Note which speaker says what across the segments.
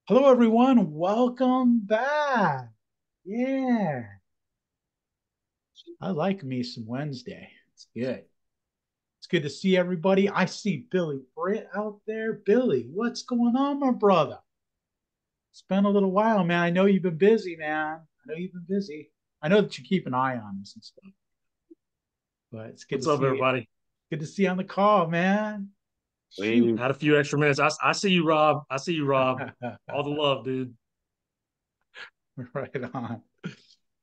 Speaker 1: Hello, everyone. Welcome back. Yeah, I like me some Wednesday. It's good. It's good to see everybody. I see Billy Britt out there. Billy, what's going on, my brother? It's been a little while, man. I know you've been busy, man. I know you've been busy. I know that you keep an eye on us and stuff, but it's good to
Speaker 2: What's up,
Speaker 1: see you.
Speaker 2: everybody?
Speaker 1: Good to see you on the call, man.
Speaker 2: We
Speaker 1: Shoot.
Speaker 2: had a few extra minutes. I see you, Rob. I see you, Rob. All the love, dude.
Speaker 1: Right on.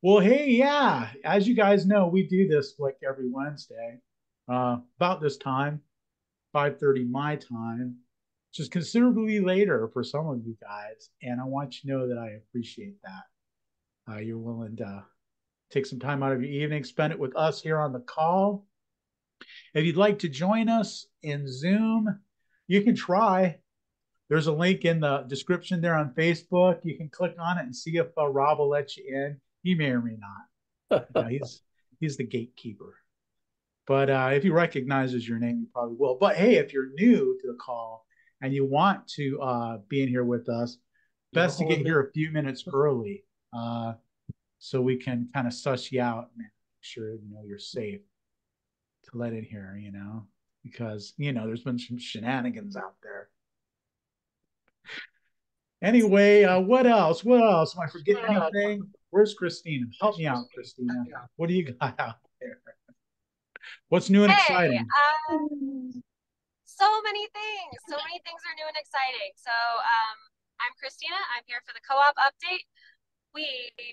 Speaker 1: Well, hey, yeah, as you guys know, we do this like every Wednesday, about this time, 5:30 my time, which is considerably later for some of you guys. And I want you to know that I appreciate that. You're willing to take some time out of your evening, spend it with us here on the call. If you'd like to join us in Zoom, you can try. There's a link in the description there on Facebook. You can click on it and see if Rob will let you in. He may or may not. He's the gatekeeper. But if he recognizes your name, you probably will. But hey, if you're new to the call and you want to be in here with us, best to get here a few minutes early uh, so we can kind of suss you out and make sure you're safe to let in here. Because there's been some shenanigans out there. Anyway, what else? What else? Am I forgetting anything? Where's Christina? Help me out, Christina. What do you got out there? What's new and
Speaker 3: Hey,
Speaker 1: exciting?
Speaker 3: so many things. So many things are new and exciting. I'm Christina. I'm here for the co-op update. We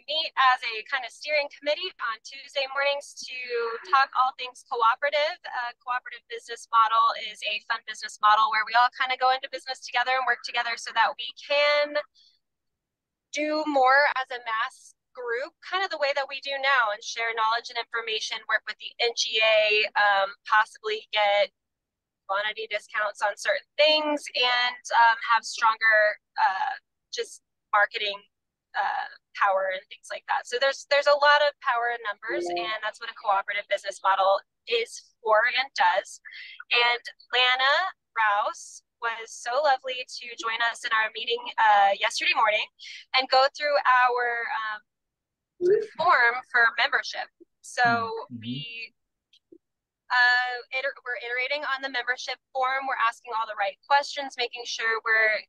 Speaker 3: meet as a kind of steering committee on Tuesday mornings to talk all things cooperative. Cooperative business model is a fun business model where we all kind of go into business together and work together so that we can do more as a mass group, kind of the way that we do now, and share knowledge and information, work with the NGA, possibly get quantity discounts on certain things, and have stronger just marketing power and things like that. So there's a lot of power in numbers, and that's what a cooperative business model is for and does. And Lana Rouse was so lovely to join us in our meeting yesterday morning and go through our form for membership. So
Speaker 1: Mm-hmm.
Speaker 3: we're iterating on the membership form. We're asking all the right questions, making sure we're,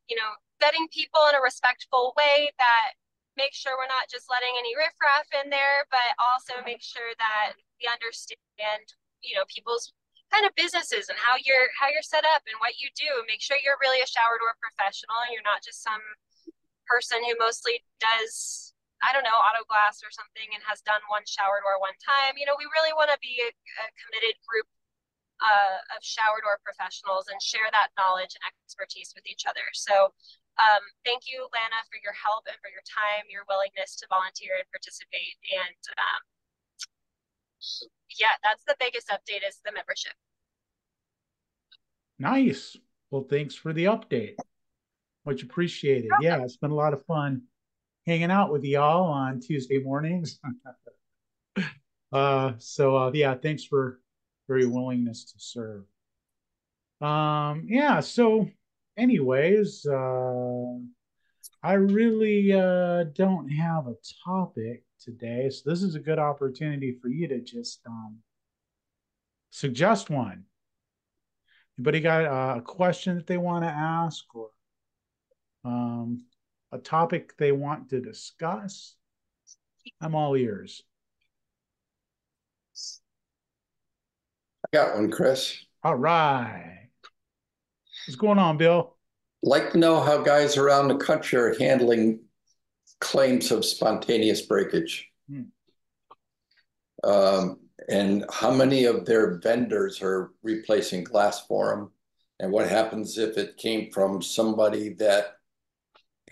Speaker 3: vetting people in a respectful way that makes sure we're not just letting any riffraff in there, but also make sure that we understand, people's kind of businesses and how you're set up and what you do. Make sure you're really a shower door professional and you're not just some person who mostly does, I don't know, auto glass or something and has done one shower door one time. We really want to be a committed group of shower door professionals and share that knowledge and expertise with each other. So thank you, Lana, for your help and for your time, your willingness to volunteer and participate. And yeah, that's the biggest update is the membership.
Speaker 1: Nice. Well, thanks for the update. Much appreciated. Yeah, it's been a lot of fun hanging out with y'all on Tuesday mornings. Yeah, thanks for your willingness to serve. Yeah, so anyways, I really don't have a topic today, so this is a good opportunity for you to just suggest one. Anybody got a question that they want to ask or um, a topic they want to discuss? I'm all ears.
Speaker 4: I got one, Chris.
Speaker 1: All right. What's going on, Bill?
Speaker 4: Like to know how guys around the country are handling claims of spontaneous breakage.
Speaker 1: Hmm.
Speaker 4: And how many of their vendors are replacing glass for them? And what happens if it came from somebody that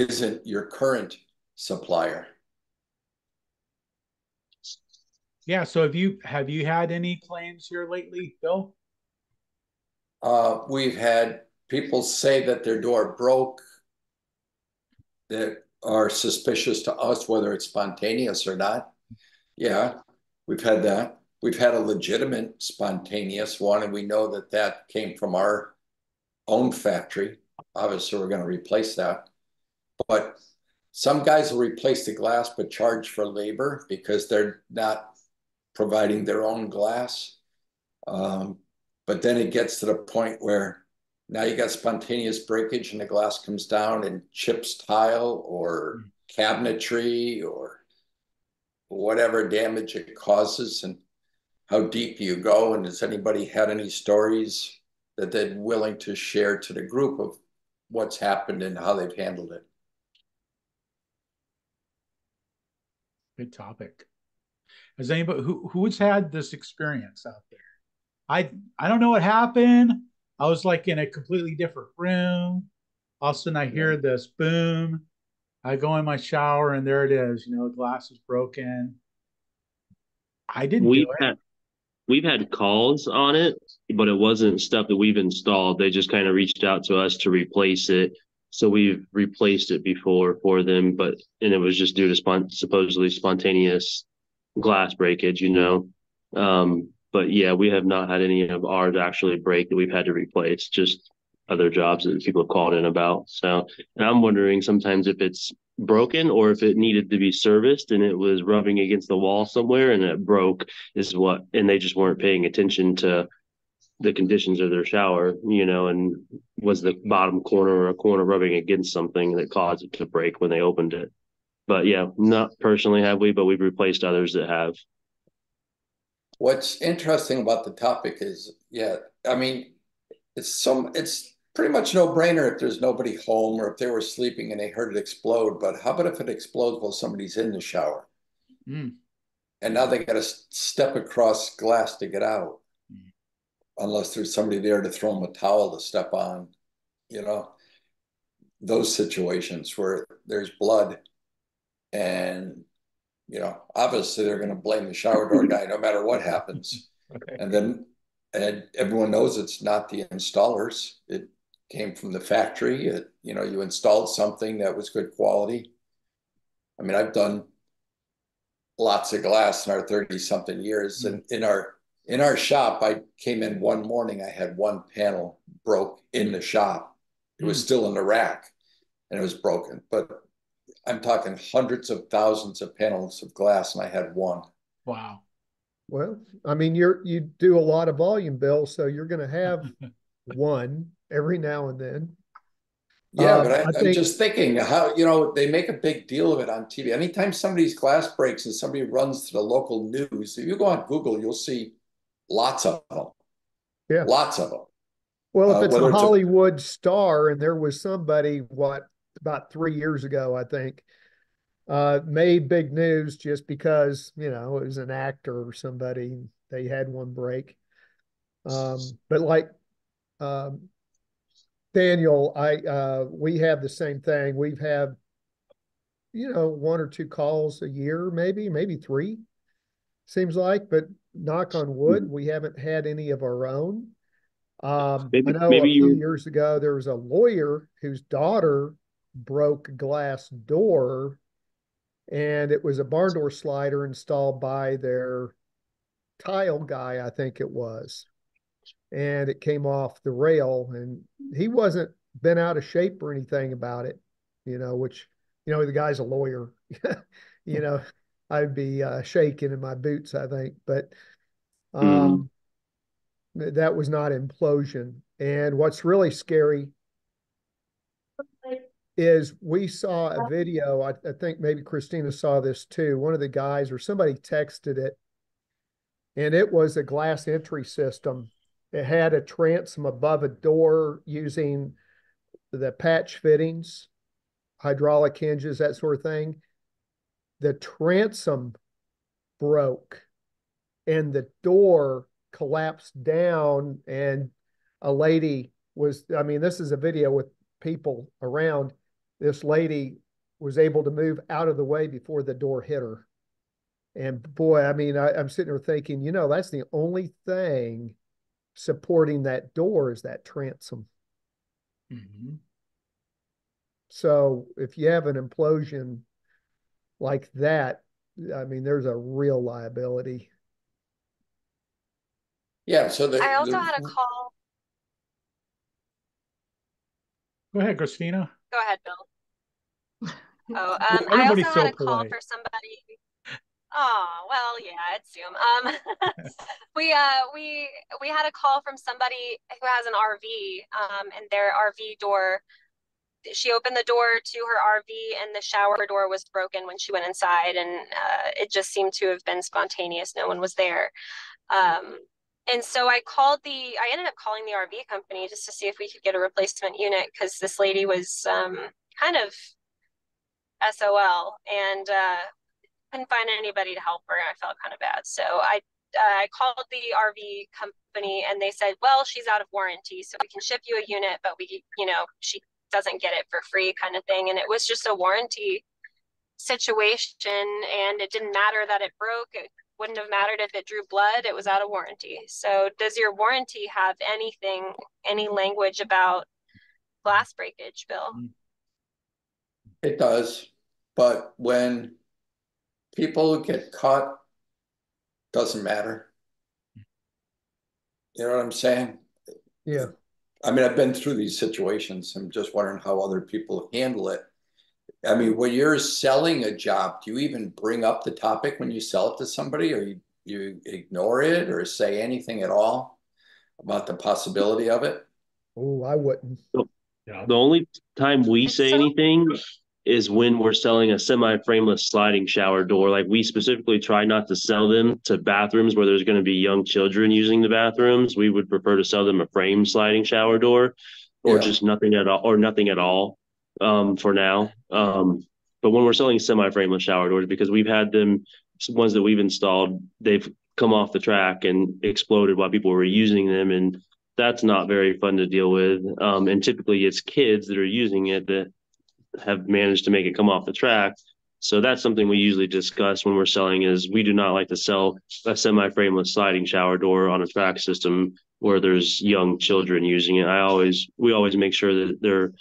Speaker 4: isn't your current supplier?
Speaker 1: Yeah, so have you had any claims here lately, Bill?
Speaker 4: We've had people say that their door broke that are suspicious to us, whether it's spontaneous or not. Yeah, we've had that. We've had a legitimate spontaneous one, and we know that that came from our own factory. Obviously, we're going to replace that. but some guys will replace the glass but charge for labor because they're not providing their own glass. But then it gets to the point where now you got spontaneous breakage and the glass comes down and chips tile or cabinetry or whatever damage it causes, and how deep you go. And has anybody had any stories that they're willing to share to the group of what's happened and how they've handled it?
Speaker 1: Good topic. Has anybody who's had this experience out there? I don't know what happened. I was like in a completely different room. All of a sudden I hear this boom. I go in my shower and there it is. You know, glass is broken. I didn't do
Speaker 5: We've
Speaker 1: it.
Speaker 5: had we've had calls on it, but it wasn't stuff that we've installed. They just kind of reached out to us to replace it. So we've replaced it before for them, and it was just due to supposedly spontaneous glass breakage, you know. But yeah, we have not had any of ours actually break that we've had to replace, just other jobs that people have called in about. So, and I'm wondering sometimes if it's broken or if it needed to be serviced and it was rubbing against the wall somewhere and it broke and they just weren't paying attention to the conditions of their shower, you know, and was the bottom corner or a corner rubbing against something that caused it to break when they opened it. But yeah, not personally have we, but we've replaced others that have.
Speaker 4: What's interesting about the topic is, I mean, it's pretty much no brainer if there's nobody home or if they were sleeping and they heard it explode. But how about if it explodes while somebody's in the shower?
Speaker 1: Mm.
Speaker 4: And now they got to step across glass to get out, unless there's somebody there to throw them a towel to step on, you know, those situations where there's blood and, you know, obviously they're going to blame the shower door guy no matter what happens. And everyone knows it's not the installers. It came from the factory. You know, you installed something that was good quality. I mean, I've done lots of glass in our 30-something years. And in our shop, I came in one morning, I had one panel broke in the shop. It was still in the rack and it was broken. But I'm talking hundreds of thousands of panels of glass, and I had one.
Speaker 1: Wow.
Speaker 6: Well, I mean, you do a lot of volume, Bill, so you're going to have one every now and then.
Speaker 4: Yeah, but I'm just thinking how, you know, they make a big deal of it on TV. Anytime somebody's glass breaks and somebody runs to the local news, if you go on Google, you'll see lots of them.
Speaker 6: Yeah.
Speaker 4: Lots of them.
Speaker 6: Well, if it's a Hollywood star, and there was somebody, about 3 years ago, I think, made big news just because, you know, it was an actor or somebody, they had one break. But like Daniel, we have the same thing. We've had, you know, 1 or 2 calls a year, maybe 3, seems like, but knock on wood, we haven't had any of our own. I know a few years ago, there was a lawyer whose daughter broke a glass door, and it was a barn door slider installed by their tile guy, I think it was. And it came off the rail, and he wasn't bent out of shape or anything about it, you know, which, you know, the guy's a lawyer, you know, I'd be shaking in my boots, I think. But that was not implosion. And what's really scary is we saw a video, I think maybe Christina saw this too. One of the guys or somebody texted it, and it was a glass entry system. It had a transom above a door using the patch fittings, hydraulic hinges, that sort of thing. The transom broke and the door collapsed down, and a lady was, I mean, this is a video with people around. This lady was able to move out of the way before the door hit her. And boy, I mean, I'm sitting there thinking, you know, that's the only thing supporting that door is that transom.
Speaker 1: Mm-hmm.
Speaker 6: So if you have an implosion like that, I mean, there's a real liability.
Speaker 4: Yeah, so
Speaker 3: I also had a call.
Speaker 1: Go ahead, Christina.
Speaker 3: Go ahead, Bill. Oh, I also
Speaker 1: Everybody's
Speaker 3: had
Speaker 1: so
Speaker 3: a call
Speaker 1: polite.
Speaker 3: for somebody. Oh, well, yeah, it's Zoom. We had a call from somebody who has an RV, and their RV door, she opened the door to her RV and the shower door was broken when she went inside, and it just seemed to have been spontaneous. No one was there. Um, and so I ended up calling the RV company just to see if we could get a replacement unit because this lady was kind of SOL and couldn't find anybody to help her, and I felt kind of bad. So I called the RV company, and they said, "Well, she's out of warranty, so we can ship you a unit, but she doesn't get it for free, kind of thing." And it was just a warranty situation, and it didn't matter that it broke. It wouldn't have mattered if it drew blood. It was out of warranty. So, does your warranty have any language about glass breakage, Bill?
Speaker 4: It does, but when people get caught, doesn't matter. You know what I'm saying?
Speaker 6: Yeah.
Speaker 4: I mean, I've been through these situations. I'm just wondering how other people handle it. I mean, when you're selling a job, do you even bring up the topic when you sell it to somebody, or you ignore it or say anything at all about the possibility of it?
Speaker 6: Oh, I wouldn't.
Speaker 1: Yeah.
Speaker 5: The only time we say
Speaker 3: So,
Speaker 5: anything is when we're selling a semi-frameless sliding shower door. Like, we specifically try not to sell them to bathrooms where there's going to be young children using the bathrooms. We would prefer to sell them a frame sliding shower door, or
Speaker 4: Yeah.
Speaker 5: just nothing at all, for now. But when we're selling semi-frameless shower doors, because we've had them, ones that we've installed, they've come off the track and exploded while people were using them, and that's not very fun to deal with. And typically it's kids that are using it that have managed to make it come off the track. So that's something we usually discuss when we're selling, is we do not like to sell a semi-frameless sliding shower door on a track system where there's young children using it. We always make sure that they're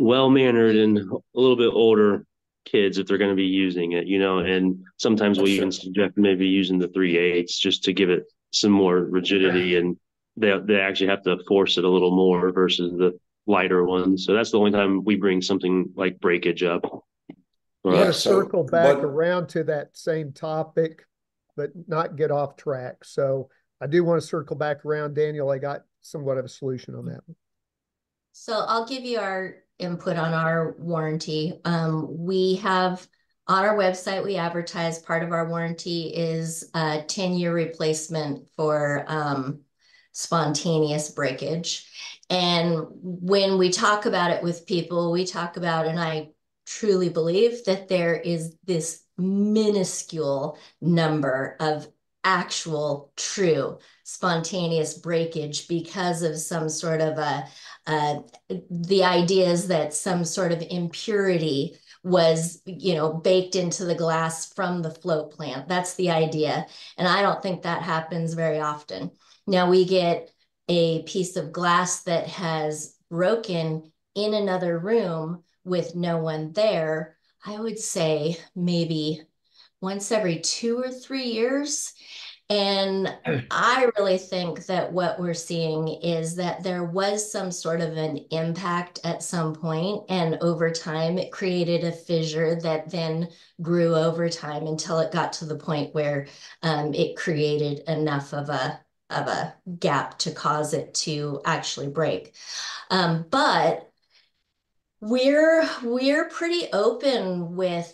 Speaker 5: well-mannered and a little bit older kids if they're going to be using it, and sometimes we even suggest maybe using the 3/8 just to give it some more rigidity, and they actually have to force it a little more versus the lighter ones. So that's the only time we bring something like breakage up.
Speaker 6: I
Speaker 4: Yeah,
Speaker 6: want to
Speaker 4: so,
Speaker 6: circle back
Speaker 4: but
Speaker 6: around to that same topic, but not get off track. So I do want to circle back around. Daniel, I got somewhat of a solution on that one.
Speaker 7: So I'll give you our input on our warranty. We have on our website, we advertise part of our warranty is a 10-year replacement for spontaneous breakage. And when we talk about it with people, we talk about, and I truly believe that there is this minuscule number of actual true spontaneous breakage because of some sort of the idea is that some sort of impurity was, baked into the glass from the float plant. That's the idea. And I don't think that happens very often. Now we get a piece of glass that has broken in another room with no one there. I would say maybe once every 2 or 3 years. And I really think that what we're seeing is that there was some sort of an impact at some point, and over time it created a fissure that then grew over time until it got to the point where it created enough of a gap to cause it to actually break. But we're pretty open with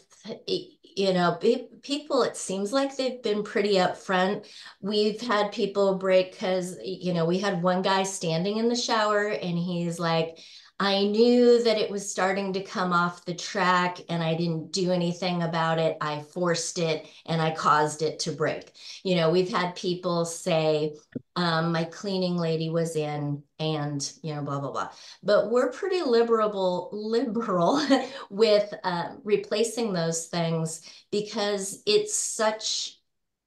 Speaker 7: people. It seems like they've been pretty upfront. We've had people break because we had one guy standing in the shower and he's like, I knew that it was starting to come off the track and I didn't do anything about it. I forced it and I caused it to break. We've had people say, my cleaning lady was in and, blah, blah, blah. But we're pretty liberal with replacing those things because it's such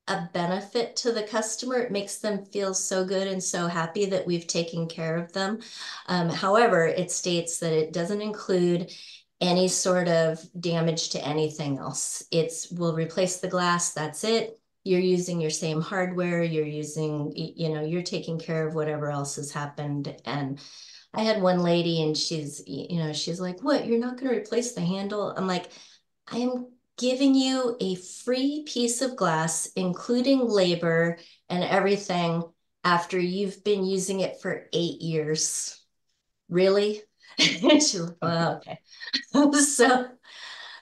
Speaker 7: a benefit to the customer. It makes them feel so good and so happy that we've taken care of them. However, it states that it doesn't include any sort of damage to anything else. We'll replace the glass, that's it. You're using your same hardware, you're taking care of whatever else has happened. And I had one lady and she's like, what, you're not going to replace the handle? I'm like, I am giving you a free piece of glass, including labor and everything, after you've been using it for 8 years. Really? And she's like, well, okay. So,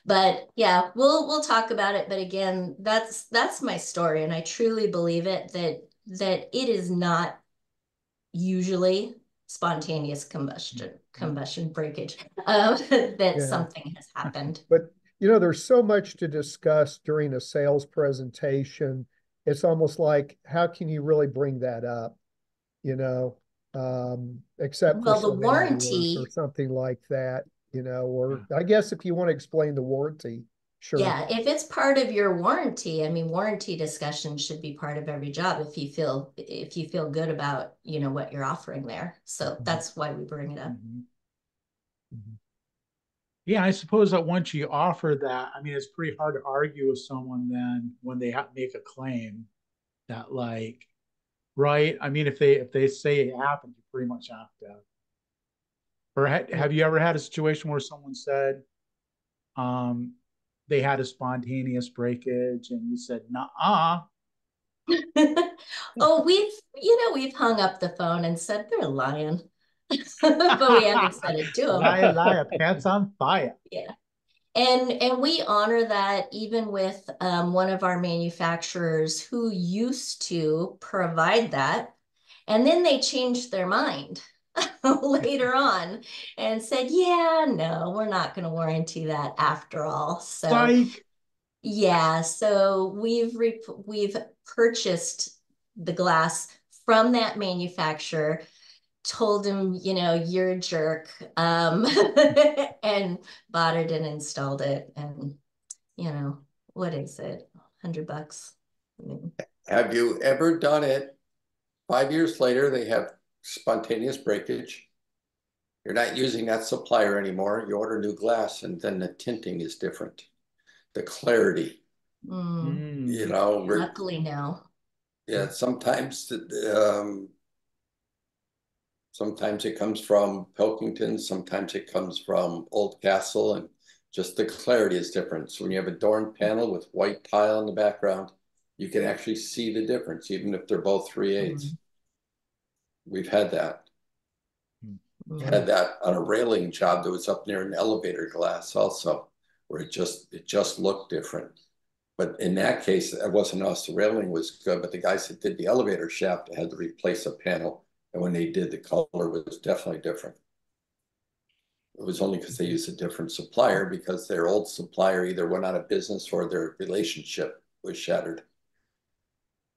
Speaker 7: but yeah, we'll talk about it. But again, that's my story, and I truly believe it that it is not usually spontaneous combustion breakage, that
Speaker 6: Yeah.
Speaker 7: something has happened.
Speaker 6: But there's so much to discuss during a sales presentation. It's almost like, how can you really bring that up? Except for
Speaker 7: Well, the
Speaker 6: so many years or
Speaker 7: warranty,
Speaker 6: something like that, or I guess if you want to explain the warranty, sure.
Speaker 7: yeah, if it's part of your warranty, I mean, warranty discussion should be part of every job if you feel good about, what you're offering there. So that's why we bring it up.
Speaker 1: Yeah, I suppose that once you offer that, I mean, it's pretty hard to argue with someone then when they make a claim that, like, right? I mean, if they say it happened, you pretty much have to. Or have you ever had a situation where someone said um, they had a spontaneous breakage and you said, "Nah,
Speaker 7: Oh, we've hung up the phone and said they're lying, but we haven't said it to them.
Speaker 1: liar, liar, pants on fire."
Speaker 7: Yeah. And we honor that even with one of our manufacturers who used to provide that, and then they changed their mind later on and said, yeah, no, we're not going to warranty that after all. So
Speaker 1: Psych.
Speaker 7: yeah, so we've purchased the glass from that manufacturer, told him, you're a jerk, and bought it and installed it. And, what is it? $100. I mean,
Speaker 4: Have you ever done it 5 years later? They have spontaneous breakage. You're not using that supplier anymore. You order new glass, and then the tinting is different. The clarity,
Speaker 7: luckily now.
Speaker 4: yeah, sometimes it comes from Pilkington, sometimes it comes from Old Castle, and just the clarity is different. So when you have a door panel with white tile in the background, you can actually see the difference, even if they're both 3/8. We've had that. Had that on a railing job that was up near an elevator glass also, where it just looked different. But in that case, it wasn't us. The railing was good, but the guys that did the elevator shaft had to replace a panel. And when they did, the color was definitely different. It was only because they used a different supplier, because their old supplier either went out of business or their relationship was shattered.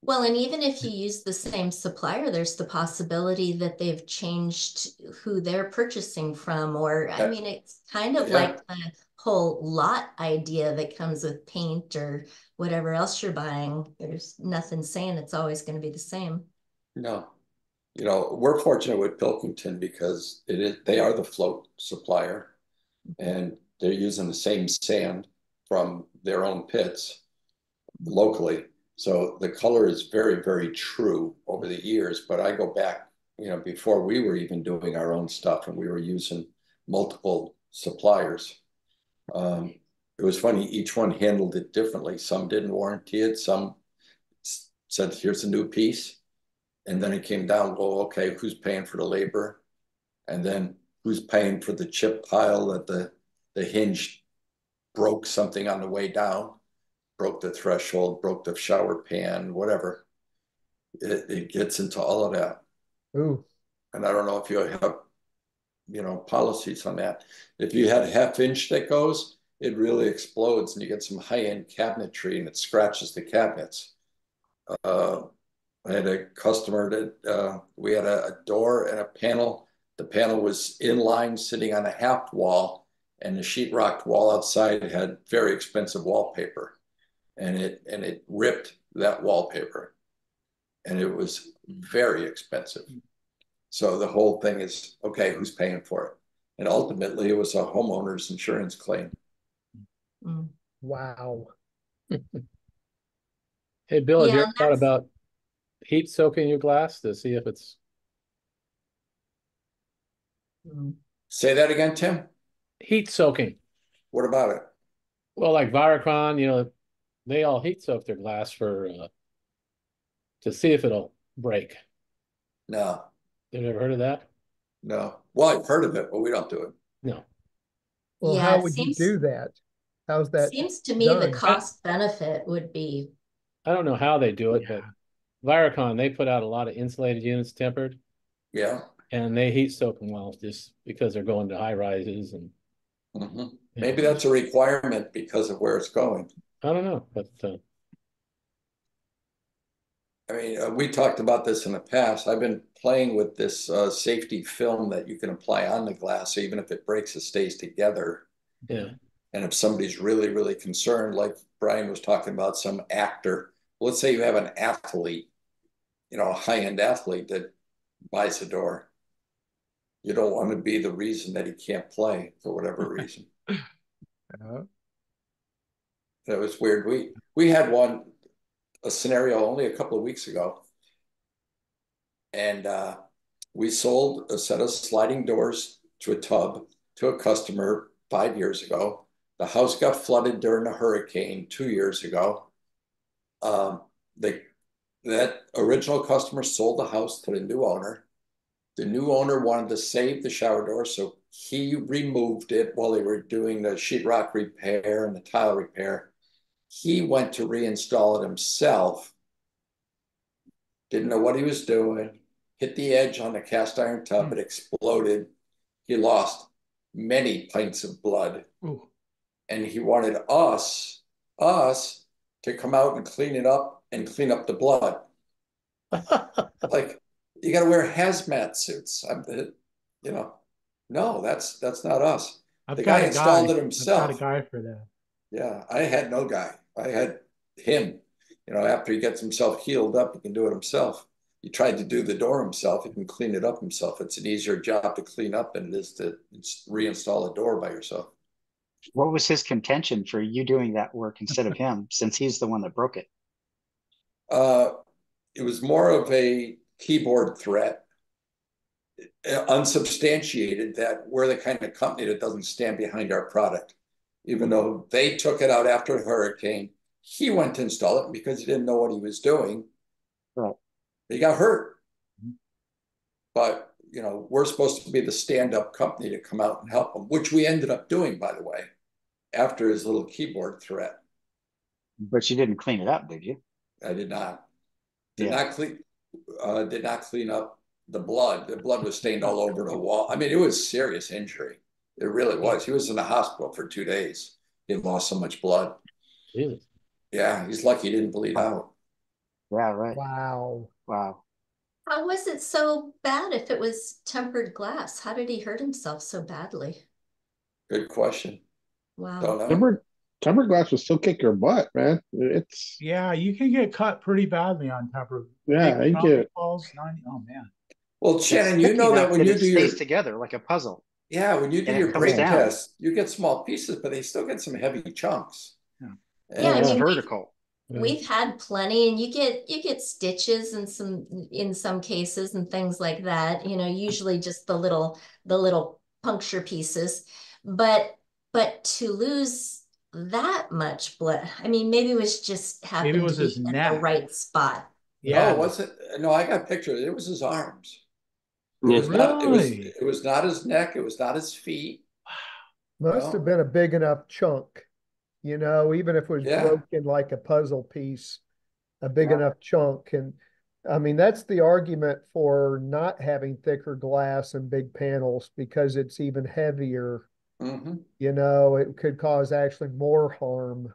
Speaker 7: Well, and even if you use the same supplier, there's the possibility that they've changed who they're purchasing from. Or, I mean, it's kind of like the whole lot idea that comes with paint or whatever else you're buying. There's nothing saying it's always going to be the same.
Speaker 4: No. We're fortunate with Pilkington because they are the float supplier, and they're using the same sand from their own pits locally. So the color is very, very true over the years. But I go back, before we were even doing our own stuff and we were using multiple suppliers. It was funny, each one handled it differently. Some didn't warranty it, some said, here's a new piece. And then it came down, well, okay, who's paying for the labor? And then who's paying for the chip pile that the hinge broke something on the way down, broke the threshold, broke the shower pan, whatever. It gets into all of that.
Speaker 6: Ooh.
Speaker 4: And I don't know if you have, policies on that. If you had a 1/2 inch that goes, it really explodes and you get some high-end cabinetry and it scratches the cabinets. I had a customer that we had a door and a panel. The panel was in line sitting on a half wall, and the sheetrock wall outside had very expensive wallpaper, and it ripped that wallpaper, and it was very expensive. So the whole thing is, okay, who's paying for it? And ultimately, it was a homeowner's insurance claim.
Speaker 6: Wow.
Speaker 2: Hey, Bill, have you ever thought about heat soaking your glass to see if it's
Speaker 4: Say that again, Tim.
Speaker 8: Heat soaking.
Speaker 4: What about it?
Speaker 8: Well, like Viracron, they all heat soak their glass for to see if it'll break.
Speaker 4: No,
Speaker 8: You never heard of that?
Speaker 4: no. Well, I've heard of it, but we don't do it.
Speaker 8: No.
Speaker 6: Well,
Speaker 7: Yeah,
Speaker 6: how
Speaker 7: it
Speaker 6: would you
Speaker 7: seems
Speaker 6: do that? How's that
Speaker 7: seems to me the
Speaker 6: done?
Speaker 7: cost benefit would be
Speaker 8: I don't know how they do it,
Speaker 1: Yeah.
Speaker 8: but Viracon, they put out a lot of insulated units tempered,
Speaker 4: Yeah.
Speaker 8: and they heat soak them well just because they're going to high rises and
Speaker 4: Maybe that's a requirement because of where it's going.
Speaker 8: I don't know, but
Speaker 4: I mean, we talked about this in the past. I've been playing with this safety film that you can apply on the glass, so even if it breaks, it stays together.
Speaker 8: yeah.
Speaker 4: And if somebody's really, really concerned, like Brian was talking about, some actor, let's say you have an athlete, a high-end athlete that buys a door. You don't want to be the reason that he can't play for whatever reason. That was weird. We had a scenario only a couple of weeks ago, and we sold a set of sliding doors to a tub to a customer 5 years ago. The house got flooded during a hurricane 2 years ago. That original customer sold the house to the new owner. The new owner wanted to save the shower door, so he removed it while they were doing the sheetrock repair and the tile repair. He went to reinstall it himself. Didn't know what he was doing. Hit the edge on the cast iron tub. It exploded. He lost many pints of blood.
Speaker 1: Ooh.
Speaker 4: And he wanted us to come out and clean it up and clean up the blood. Like, you got to wear hazmat suits. No, that's not us. The guy installed it himself.
Speaker 1: I've got a guy for that.
Speaker 4: Yeah, I had no guy. I had him. After he gets himself healed up, he can do it himself. He tried to do the door himself. He can clean it up himself. It's an easier job to clean up than it is to reinstall a door by yourself.
Speaker 9: What was his contention for you doing that work instead of him, since he's the one that broke it?
Speaker 4: It was more of a keyboard threat, unsubstantiated, that we're the kind of company that doesn't stand behind our product. Even though they took it out after the hurricane, he went to install it because he didn't know what he was doing.
Speaker 9: Right.
Speaker 4: He got hurt. But, we're supposed to be the stand-up company to come out and help him, which we ended up doing, by the way, after his little keyboard threat.
Speaker 9: But you didn't clean it up, did you?
Speaker 4: I did not. Did not clean up the blood. The blood was stained all over the wall. I mean, it was serious injury. It really was. He was in the hospital for 2 days. He had lost so much blood.
Speaker 8: Really?
Speaker 4: Yeah, he's lucky he didn't bleed out.
Speaker 9: Yeah, right.
Speaker 6: Wow.
Speaker 7: How was it so bad if it was tempered glass? How did he hurt himself so badly?
Speaker 4: Good question.
Speaker 7: Wow.
Speaker 4: Don't know.
Speaker 10: Tempered glass will still kick your butt, man.
Speaker 1: Yeah, you can get cut pretty badly on tempered.
Speaker 10: Yeah, I get
Speaker 1: balls, 90. Oh man.
Speaker 4: Well, Shannon, you know that when you do
Speaker 9: stays together like a puzzle.
Speaker 4: Yeah, when you do
Speaker 9: And it
Speaker 4: your
Speaker 9: comes
Speaker 4: break
Speaker 9: down.
Speaker 4: test, you get small pieces, but they still get some heavy chunks.
Speaker 1: Yeah.
Speaker 7: Yeah, I
Speaker 9: It's
Speaker 7: mean,
Speaker 9: vertical.
Speaker 7: we've had plenty, and you get stitches in some cases and things like that. Usually just the little puncture pieces, but to lose that much blood, I mean, maybe it was just happened
Speaker 1: Maybe it was
Speaker 7: to be
Speaker 1: his
Speaker 7: in
Speaker 1: neck.
Speaker 7: the right spot.
Speaker 1: Yeah.
Speaker 4: Oh, was it? No, I got pictures. It was his arms. It
Speaker 5: Yeah.
Speaker 4: was not.
Speaker 1: Really?
Speaker 4: It was not his neck. It was not his feet.
Speaker 6: Must have been a big enough chunk, even if it was
Speaker 4: Yeah.
Speaker 6: broken like a puzzle piece, a big enough chunk. And I mean, that's the argument for not having thicker glass and big panels, because it's even heavier.
Speaker 4: Mhm.
Speaker 6: It could cause actually more harm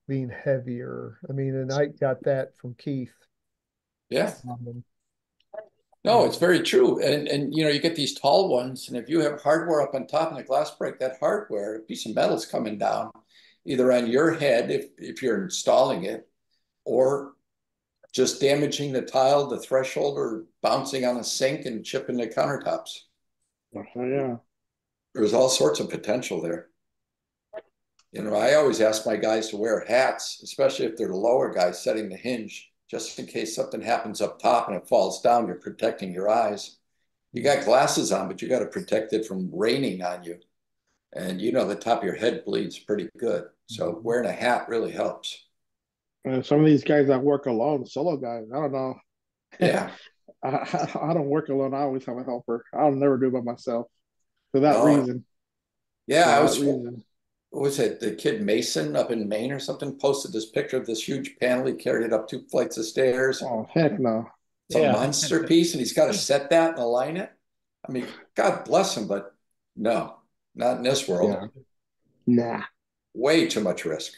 Speaker 6: being heavier. I mean, and I got that from Keith.
Speaker 4: Yeah. No, it's very true. And you get these tall ones, and if you have hardware up on top and the glass break, that hardware, a piece of metal's coming down either on your head if you're installing it, or just damaging the tile, the threshold, or bouncing on a sink and chipping the countertops.
Speaker 10: Yeah.
Speaker 4: There's all sorts of potential there. I always ask my guys to wear hats, especially if they're the lower guys setting the hinge, just in case something happens up top and it falls down, you're protecting your eyes. You got glasses on, but you got to protect it from raining on you. And you know the top of your head bleeds pretty good. So wearing a hat really helps.
Speaker 10: Some of these guys that work alone, solo guys, I don't know.
Speaker 4: Yeah.
Speaker 10: I don't work alone. I always have a helper. I'll never do it by myself for that
Speaker 4: No.
Speaker 10: reason.
Speaker 4: Yeah,
Speaker 10: For
Speaker 4: I
Speaker 10: that
Speaker 4: was.
Speaker 10: reason.
Speaker 4: What was it? The kid Mason up in Maine or something posted this picture of this huge panel. He carried it up 2 flights of stairs.
Speaker 10: Oh, heck no.
Speaker 4: It's a monster piece, and he's got to set that and align it. I mean, God bless him, but no, not in this world.
Speaker 10: Yeah. Nah.
Speaker 4: Way too much risk.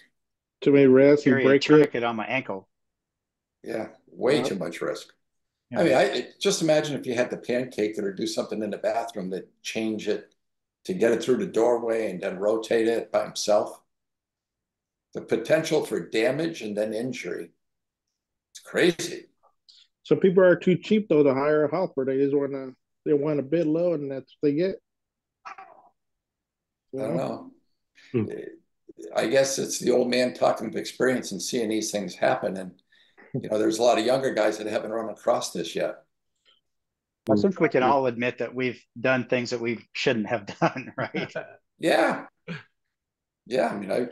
Speaker 10: Too many risks. You
Speaker 9: Carry a
Speaker 10: break it.
Speaker 9: tourniquet on my ankle.
Speaker 4: Yeah, way too much risk.
Speaker 1: Yeah.
Speaker 4: I mean, I just imagine if you had to pancake it or do something in the bathroom that change it to get it through the doorway and then rotate it by himself. The potential for damage and then injury. It's crazy.
Speaker 10: So people are too cheap though to hire a helper. They just want a bid low, and that's what they get.
Speaker 4: I don't know. I guess it's the old man talking of experience and seeing these things happen. And, you know, there's a lot of younger guys that haven't run across this yet.
Speaker 9: I think we can all admit that we've done things that we shouldn't have done, right?
Speaker 4: Yeah. Yeah. I mean, I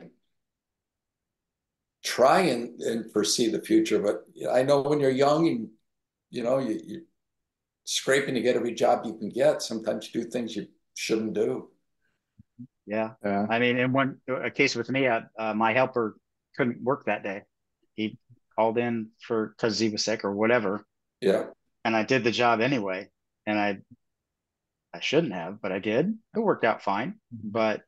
Speaker 4: try and foresee the future, but I know when you're young and, you know, you're scraping to get every job you can get, sometimes you do things you shouldn't do.
Speaker 9: Yeah. I mean, in a case with me, my helper couldn't work that day. He called in because he was sick or whatever.
Speaker 4: Yeah.
Speaker 9: And I did the job anyway. And I shouldn't have, but I did. It worked out fine. But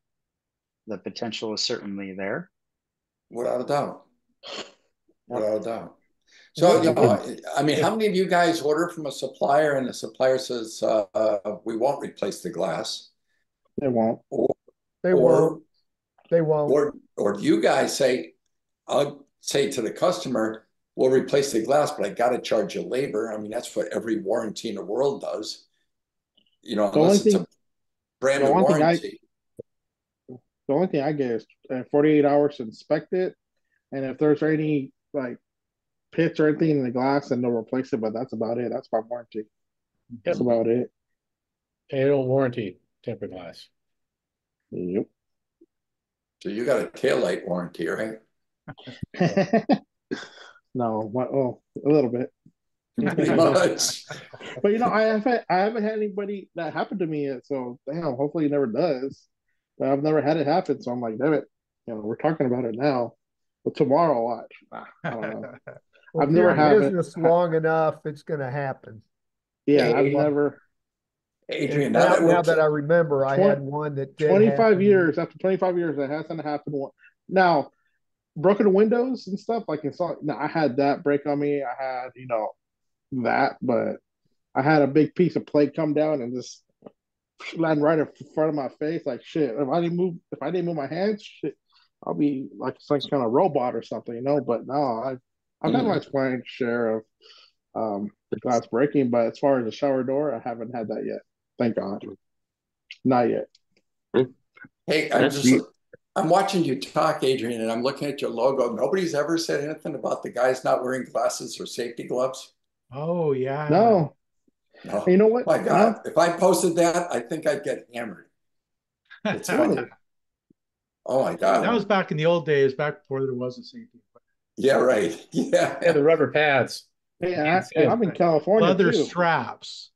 Speaker 9: the potential is certainly there.
Speaker 4: Without a doubt. Without a doubt. So, you know, I mean, how many of you guys order from a supplier and the supplier says, we won't replace the glass?
Speaker 10: They won't.
Speaker 6: They won't. They won't.
Speaker 4: Or do you guys say, I'll say to the customer, we'll replace the glass, but I got to charge you labor. I mean, that's what every warranty in the world does. You know, unless it's a brand new warranty.
Speaker 10: The only thing I get is 48 hours to inspect it. And if there's any like pits or anything in the glass, then they'll replace it. But that's about it. That's my warranty. That's about it.
Speaker 8: They don't warranty tempered glass.
Speaker 10: Yep.
Speaker 4: So you got a taillight warranty, right?
Speaker 10: No, a little bit.
Speaker 4: Pretty much.
Speaker 10: But you know, I haven't had anybody that happened to me yet. So damn, hopefully it never does. But I've never had it happen. So I'm like, damn it. You know, we're talking about it now. But tomorrow, watch. I don't know.
Speaker 6: Well, I've never had business long enough. It's going to happen.
Speaker 10: Yeah, I've never.
Speaker 4: Adrian,
Speaker 6: now that I remember, I had one that did
Speaker 10: 25 years. After 25 years, that hasn't happened. Now, broken windows and stuff like I had that break on me. I had that, but I had a big piece of plate come down and just land right in front of my face. Like shit, if I didn't move my hands, shit, I'll be like some kind of robot or something, But no, I've had my share of glass breaking, but as far as the shower door, I haven't had that yet. Thank God. Not yet.
Speaker 4: Hey, I'm watching you talk, Adrian, and I'm looking at your logo. Nobody's ever said anything about the guys not wearing glasses or safety gloves.
Speaker 1: Oh yeah.
Speaker 10: No. You know what?
Speaker 4: My God, if I posted that, I think I'd get hammered. It's funny. Oh my God.
Speaker 1: That was back in the old days, back before there was a safety.
Speaker 4: Yeah, right. Yeah.
Speaker 8: Yeah, the rubber pads.
Speaker 10: Yeah, I'm in California.
Speaker 1: Leather
Speaker 10: too.
Speaker 1: straps.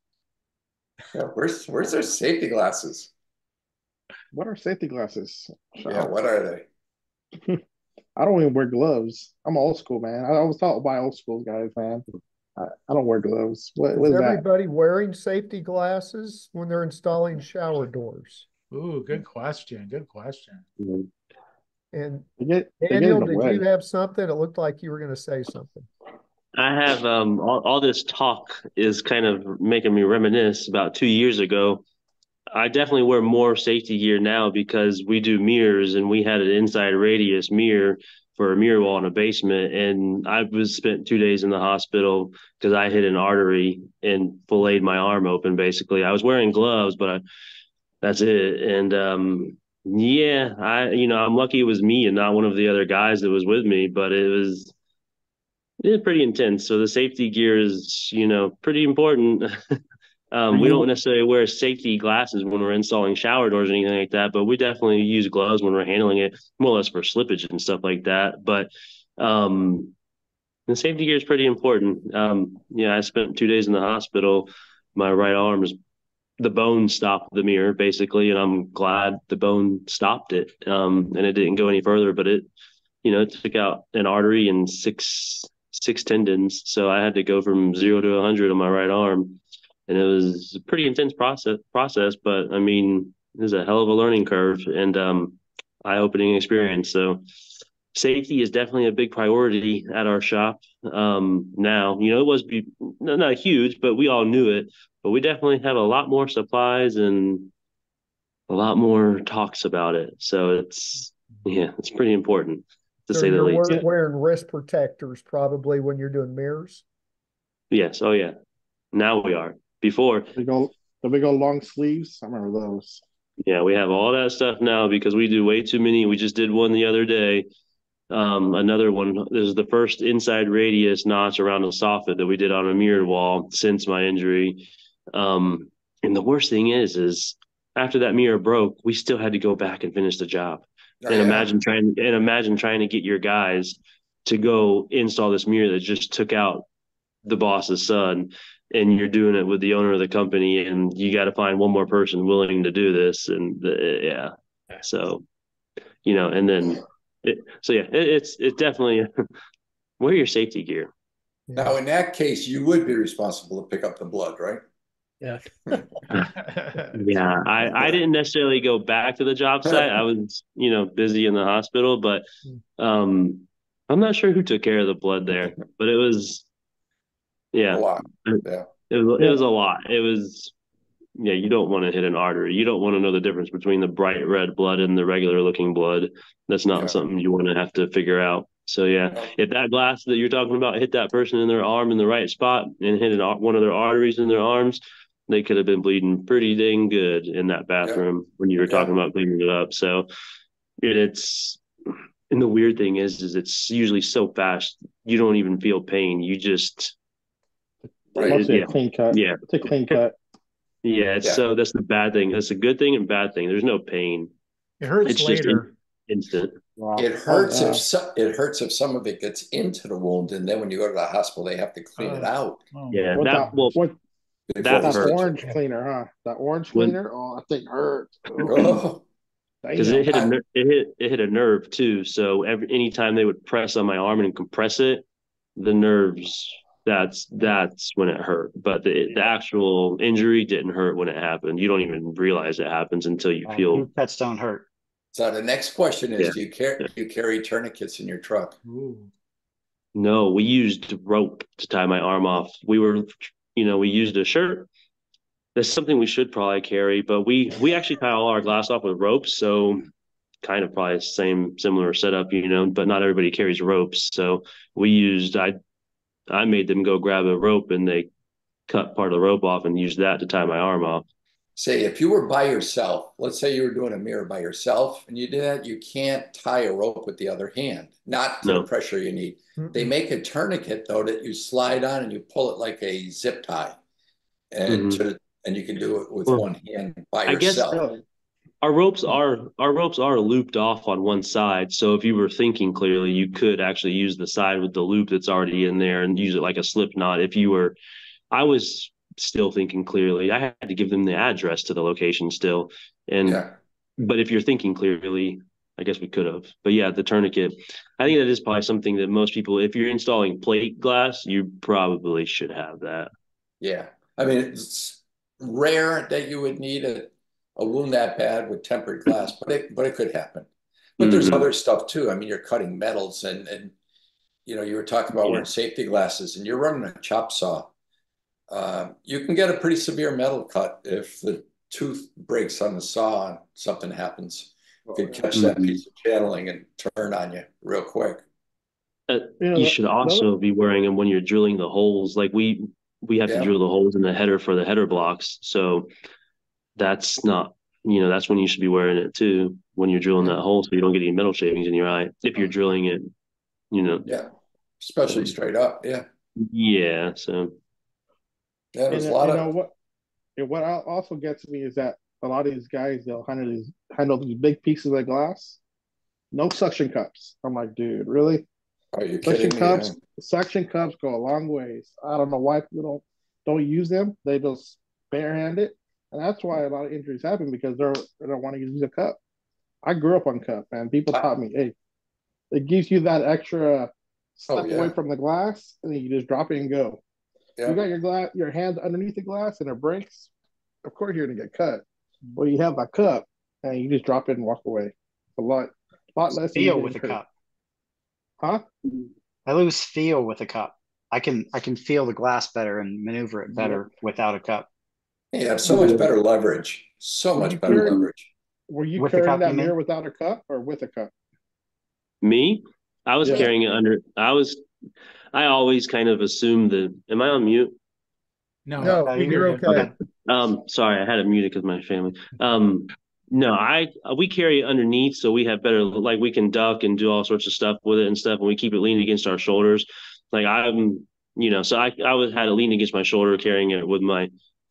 Speaker 4: Yeah, where's their safety glasses?
Speaker 10: What are safety glasses?
Speaker 4: Yeah, what are they?
Speaker 10: I don't even wear gloves. I'm old school, man. I was taught by old school guys, man. I don't wear gloves. What is
Speaker 6: everybody wearing safety glasses when they're installing shower doors?
Speaker 1: Ooh, good question. Good question.
Speaker 6: And Daniel, did you have something? It looked like you were going to say something.
Speaker 5: I have all this talk is kind of making me reminisce about 2 years ago. I definitely wear more safety gear now because we do mirrors and we had an inside radius mirror for a mirror wall in a basement. And I was spent 2 days in the hospital because I hit an artery and filleted my arm open. Basically, I was wearing gloves, but that's it. And yeah, I'm lucky it was me and not one of the other guys that was with me, but it was pretty intense. So the safety gear is, pretty important. We don't necessarily wear safety glasses when we're installing shower doors or anything like that, but we definitely use gloves when we're handling it, more or less for slippage and stuff like that. But the safety gear is pretty important. Yeah, I spent 2 days in the hospital. My right arm is the bone stopped the mirror basically, and I'm glad the bone stopped it. And it didn't go any further, but it took out an artery and six tendons. So I had to go from 0 to 100 on my right arm, and it was a pretty intense process. But I mean, it was a hell of a learning curve and eye-opening experience. So safety is definitely a big priority at our shop. Now, it was not huge, but we all knew it. But we definitely have a lot more supplies and a lot more talks about it. So it's pretty important to
Speaker 6: So
Speaker 5: say the
Speaker 6: you're
Speaker 5: least.
Speaker 6: wearing wrist protectors probably when you're doing mirrors.
Speaker 5: Yes. Oh yeah. Now we are. Before,
Speaker 10: the big old long sleeves. I remember those.
Speaker 5: yeah, we have all that stuff now because we do way too many. We just did one the other day. Another one. This is the first inside radius notch around the soffit that we did on a mirrored wall since my injury. And the worst thing is after that mirror broke, we still had to go back and finish the job. And imagine trying to get your guys to go install this mirror that just took out the boss's son, and you're doing it with the owner of the company, and you got to find one more person willing to do this. And so and then it's definitely wear your safety gear.
Speaker 4: Now, in that case, you would be responsible to pick up the blood, right?
Speaker 8: Yeah.
Speaker 5: Yeah, I didn't necessarily go back to the job site. I was, busy in the hospital, but I'm not sure who took care of the blood there, but it was,
Speaker 4: A lot. Yeah.
Speaker 5: it was a lot. It was, you don't want to hit an artery. You don't want to know the difference between the bright red blood and the regular looking blood. That's not something you want to have to figure out. So if that glass that you're talking about hit that person in their arm in the right spot and hit one of their arteries in their arms, they could have been bleeding pretty dang good in that bathroom when you were talking about cleaning it up. So and the weird thing is it's usually so fast you don't even feel pain. You just
Speaker 10: Mostly a clean cut.
Speaker 5: Yeah,
Speaker 10: it's a clean cut.
Speaker 5: Yeah, so that's the bad thing. That's a good thing and bad thing. There's no pain.
Speaker 1: It hurts
Speaker 5: it's
Speaker 1: later.
Speaker 5: Just instant.
Speaker 4: Wow. It hurts if some of it gets into the wound, and then when you go to the hospital, they have to clean it out.
Speaker 5: Yeah,
Speaker 10: that orange cleaner, huh? That orange cleaner. That thing hurts.
Speaker 5: Because it hit a nerve too. So anytime they would press on my arm and compress it, the nerves. That's when it hurt. But the actual injury didn't hurt when it happened. You don't even realize it happens until you feel.
Speaker 9: Pets don't hurt.
Speaker 4: So the next question is: do you carry tourniquets in your truck?
Speaker 5: No, we used rope to tie my arm off. We used a shirt. That's something we should probably carry, but we actually tie all our glass off with ropes. So kind of probably similar setup, but not everybody carries ropes. So we used I made them go grab a rope, and they cut part of the rope off and used that to tie my arm off.
Speaker 4: Say, if you were by yourself, let's say you were doing a mirror by yourself and you did that, you can't tie a rope with the other hand, not to the pressure you need. They make a tourniquet, though, that you slide on and you pull it like a zip tie. And you can do it with one hand by yourself.
Speaker 5: I guess our ropes are looped off on one side. So if you were thinking clearly, you could actually use the side with the loop that's already in there and use it like a slip knot. I was still thinking clearly. I had to give them the address to the location still. But if you're thinking clearly, I guess we could have. But yeah, the tourniquet, I think that is probably something that most people, if you're installing plate glass, you probably should have that.
Speaker 4: Yeah. I mean, it's rare that you would need a wound that bad with tempered glass, but it could happen. But there's other stuff too. I mean, you're cutting metals and you were talking about wearing safety glasses, and you're running a chop saw. You can get a pretty severe metal cut if the tooth breaks on the saw and something happens. You could catch that piece of channeling and turn on you real quick.
Speaker 5: You should also be wearing them when you're drilling the holes. Like we have to drill the holes in the header for the header blocks. So that's not, that's when you should be wearing it too, when you're drilling that hole, so you don't get any metal shavings in your eye if you're drilling it,
Speaker 4: Yeah, especially straight up. Yeah.
Speaker 5: Yeah. So.
Speaker 4: Yeah, there's a lot of.
Speaker 10: And what also gets me is that a lot of these guys, they'll handle these big pieces of glass, no suction cups. I'm like, dude, really?
Speaker 4: Are you
Speaker 10: Suction
Speaker 4: kidding me?
Speaker 10: cups, suction cups go a long ways. I don't know why people don't use them. They just barehand it, and that's why a lot of injuries happen because they don't want to use a cup. I grew up on cup, and people taught me, hey, it gives you that extra
Speaker 4: Oh
Speaker 10: step away
Speaker 4: yeah,
Speaker 10: from the glass, and then you just drop it and go. You
Speaker 4: yeah.
Speaker 10: got your hands underneath the glass, and it breaks. Of course, you're gonna get cut. Well, you have a cup, and you just drop it and walk away. A lot less than you
Speaker 9: Feel
Speaker 10: getting
Speaker 9: with a
Speaker 10: hurt.
Speaker 9: cup.
Speaker 10: Huh?
Speaker 9: I lose feel with a cup. I can feel the glass better and maneuver it
Speaker 10: Yep.
Speaker 9: better without a cup.
Speaker 4: You have so much better leverage. So
Speaker 10: Were you
Speaker 4: much better
Speaker 10: carrying
Speaker 4: leverage.
Speaker 10: were you
Speaker 9: With the
Speaker 10: carrying
Speaker 9: cup, you
Speaker 10: that mirror
Speaker 9: mean?
Speaker 10: without a cup or with a cup?
Speaker 5: Me, I was
Speaker 10: Yeah.
Speaker 5: carrying it under. I always kind of assumed that. Am I on mute?
Speaker 1: No,
Speaker 6: No,
Speaker 1: we
Speaker 6: you're
Speaker 1: hear you.
Speaker 6: okay.
Speaker 5: Sorry, I had it muted because my family. No, we carry it underneath, so we have better, like we can duck and do all sorts of stuff with it and stuff, and we keep it leaned against our shoulders. Like so I was had it leaned against my shoulder, carrying it with my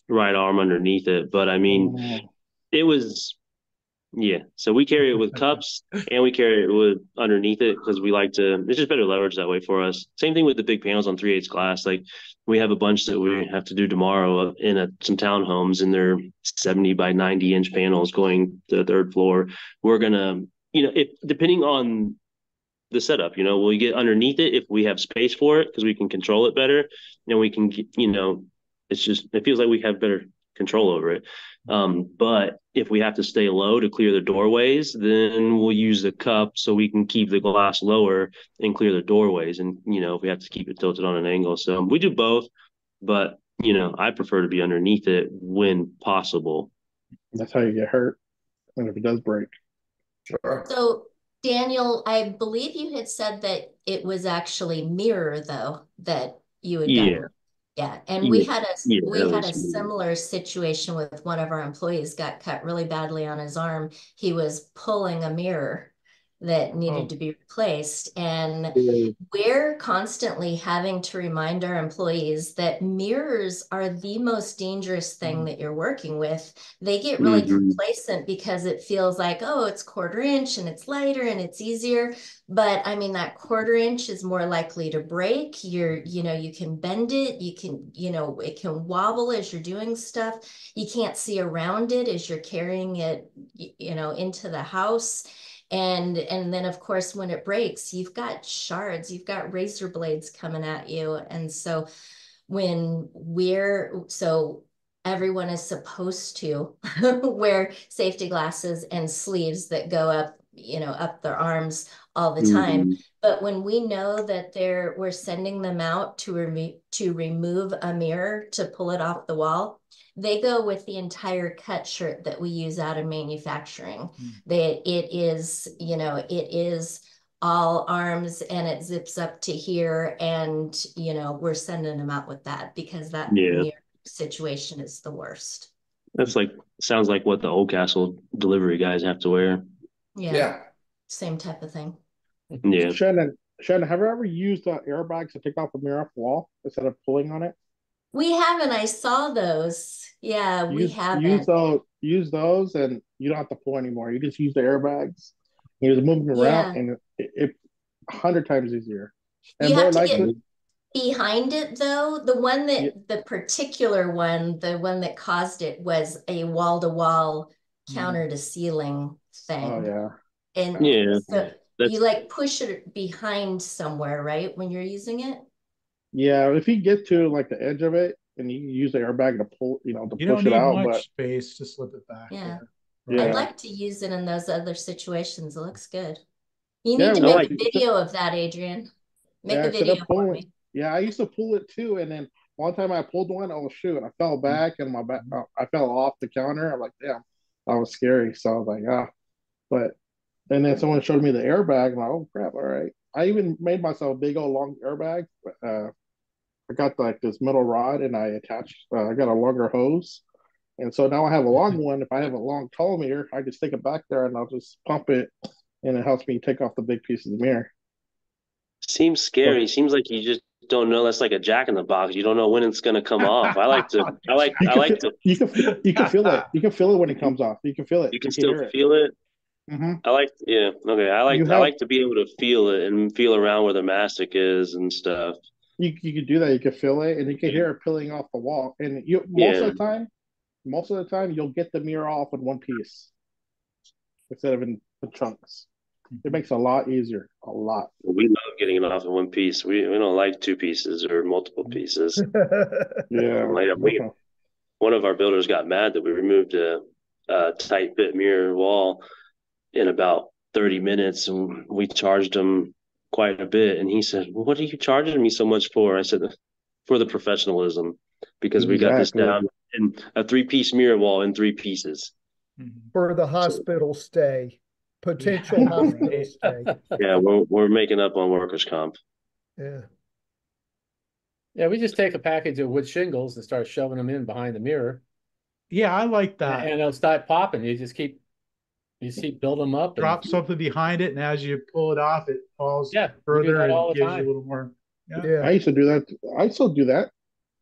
Speaker 5: right arm underneath it. But I mean, it was yeah. So we carry it with cups and we carry it with underneath it because we like to. It's just better leverage that way for us. Same thing with the big panels on 3/8 glass. Like we have a bunch that we have to do tomorrow in some townhomes, and they're 70 by 90-inch panels going to the third floor. We're gonna, if depending on the setup, we'll get underneath it if we have space for it because we can control it better, and we can, it feels like we have better control over it. But if we have to stay low to clear the doorways, then we'll use the cup so we can keep the glass lower and clear the doorways. And, if we have to keep it tilted on an angle. So we do both, but, I prefer to be underneath it when possible.
Speaker 10: That's how you get hurt. And if it does break.
Speaker 4: Sure.
Speaker 7: So, Daniel, I believe you had said that it was actually mirror though that you had
Speaker 5: Yeah.
Speaker 7: gotten. Yeah, and
Speaker 5: Yeah. Yeah,
Speaker 7: we
Speaker 5: that
Speaker 7: had a
Speaker 5: was
Speaker 7: similar situation with one of our employees got cut really badly on his arm. He was pulling a mirror that needed to be replaced, and we're constantly having to remind our employees that mirrors are the most dangerous thing that you're working with. They get really complacent because it feels like, oh, it's 1/4 inch and it's lighter and it's easier. But I mean, that 1/4 inch is more likely to break. You can bend it. You can, it can wobble as you're doing stuff. You can't see around it as you're carrying it, into the house. And then of course, when it breaks, you've got shards, you've got razor blades coming at you. And so so everyone is supposed to wear safety glasses and sleeves that go up, up their arms all the time. But when we know that we're sending them out to remove a mirror to pull it off the wall, they go with the entire cut shirt that we use out of manufacturing. It is all arms and it zips up to here, and we're sending them out with that because that mirror situation is the worst.
Speaker 5: That's sounds like what the Oldcastle delivery guys have to wear.
Speaker 7: Yeah. Same type of thing.
Speaker 5: Yeah.
Speaker 10: Shannon, have you ever used airbags to take off the mirror off the wall instead of pulling on it?
Speaker 7: We haven't. I saw those. Yeah, we haven't.
Speaker 10: Use those, and you don't have to pull anymore. You just use the airbags. You just move them around, and it 100 times easier. And
Speaker 7: You
Speaker 10: more
Speaker 7: have to
Speaker 10: likely,
Speaker 7: get behind it though. The particular one, the one that caused it was a wall-to-wall counter to ceiling thing.
Speaker 10: Oh yeah.
Speaker 7: And so you push it behind somewhere, right? When you're using it?
Speaker 10: Yeah, if you get to the edge of it and you use the airbag to pull, to
Speaker 1: you
Speaker 10: push
Speaker 1: don't
Speaker 10: it
Speaker 1: need
Speaker 10: out,
Speaker 1: much
Speaker 10: but
Speaker 1: space to slip it back
Speaker 7: yeah.
Speaker 1: there.
Speaker 10: Right?
Speaker 7: I'd like to use it in those other situations. It looks good. You
Speaker 10: Yeah,
Speaker 7: need to make a video of that, Adrian. Make a video for me.
Speaker 10: Yeah, I used to pull it too, and then one time I pulled one. Oh shoot! I fell back, and my back. I fell off the counter. I'm like, damn, that was scary. So I was like, but and then someone showed me the airbag. I'm like, oh crap! All right. I even made myself a big old long airbag. I got this metal rod, and I attached. I got a longer hose, and so now I have a long one. If I have a long tall mirror, I just stick it back there, and I'll just pump it, and it helps me take off the big piece of the mirror.
Speaker 5: Seems scary. Seems like you just don't know. That's like a jack in the box. You don't know when it's gonna come off. I like to.
Speaker 10: You can feel it. You can feel it when it comes off. You can feel it.
Speaker 5: You can
Speaker 10: You can
Speaker 5: still
Speaker 10: hear it.
Speaker 5: feel it.
Speaker 10: Mm-hmm.
Speaker 5: Yeah. Okay.
Speaker 10: You
Speaker 5: I
Speaker 10: have
Speaker 5: like to be able to feel it and feel around where the mastic is and stuff.
Speaker 10: you can do that. You can feel it, and you can hear it peeling off the wall. And you
Speaker 5: Yeah.
Speaker 10: most of the time, you'll get the mirror off in one piece instead of in chunks. It makes it a lot easier. A lot.
Speaker 5: We love getting it off in one piece. We don't like two pieces or multiple pieces.
Speaker 10: Yeah.
Speaker 5: One of our builders got mad that we removed a tight fit mirror wall in about 30 minutes, and we charged him quite a bit. And he said, "Well, what are you charging me so much for?" I said, "For the professionalism, because we got this down in a 3-piece mirror wall in 3 pieces."
Speaker 6: For the hospital stay, potential hospital stay.
Speaker 5: Yeah, we're making up on workers' comp.
Speaker 6: Yeah.
Speaker 8: Yeah, we just take a package of wood shingles and start shoving them in behind the mirror.
Speaker 1: Yeah, I like that.
Speaker 8: And they'll start popping. You just keep building them up.
Speaker 1: Drop something behind it, and as you pull it off, it falls
Speaker 8: further
Speaker 1: and
Speaker 8: all the
Speaker 1: gives
Speaker 8: time.
Speaker 1: you a little more.
Speaker 10: Yeah. I used to do that. I still do that.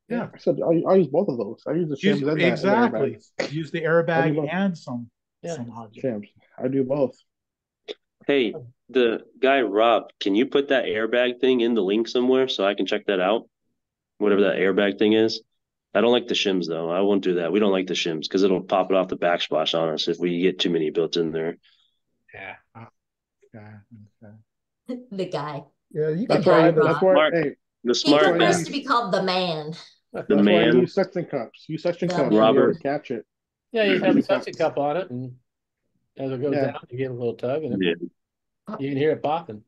Speaker 1: Yeah.
Speaker 10: I use both of those. I use the shims and
Speaker 1: exactly.
Speaker 10: The
Speaker 1: use the airbag and some
Speaker 10: shims. I do both.
Speaker 5: Hey, the guy Rob, can you put that airbag thing in the link somewhere so I can check that out? Whatever that airbag thing is. I don't like the shims though. I won't do that. We don't like the shims because it'll pop it off the backsplash on us if we get too many built in there.
Speaker 8: Yeah.
Speaker 7: The guy.
Speaker 6: Yeah, you
Speaker 10: can
Speaker 6: buy
Speaker 10: the smart.
Speaker 5: Hey, the
Speaker 7: He
Speaker 5: smart
Speaker 7: prefers to be called the man.
Speaker 5: The man.
Speaker 10: Why you use suction cups. Use suction cups.
Speaker 5: Robert.
Speaker 10: Catch it.
Speaker 8: Yeah, you have a suction cup on it, and as it goes down, you get a little tug, and you can hear it popping.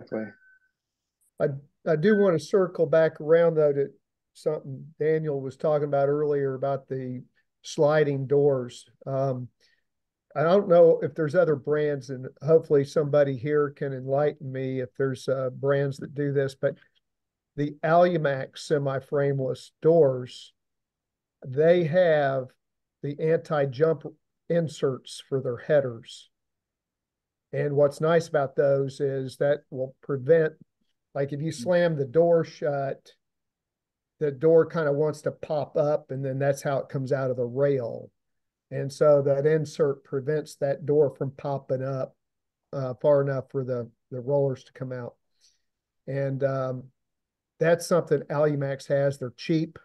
Speaker 10: Okay.
Speaker 6: I do want to circle back around though to something Daniel was talking about earlier about the sliding doors. I don't know if there's other brands, and hopefully somebody here can enlighten me if there's brands that do this, but the Alumax semi-frameless doors, they have the anti-jump inserts for their headers. And what's nice about those is that will prevent, like if you slam the door shut, the door kind of wants to pop up, and then that's how it comes out of the rail. And so that insert prevents that door from popping up far enough for the rollers to come out. And that's something Alumax has. They're cheap,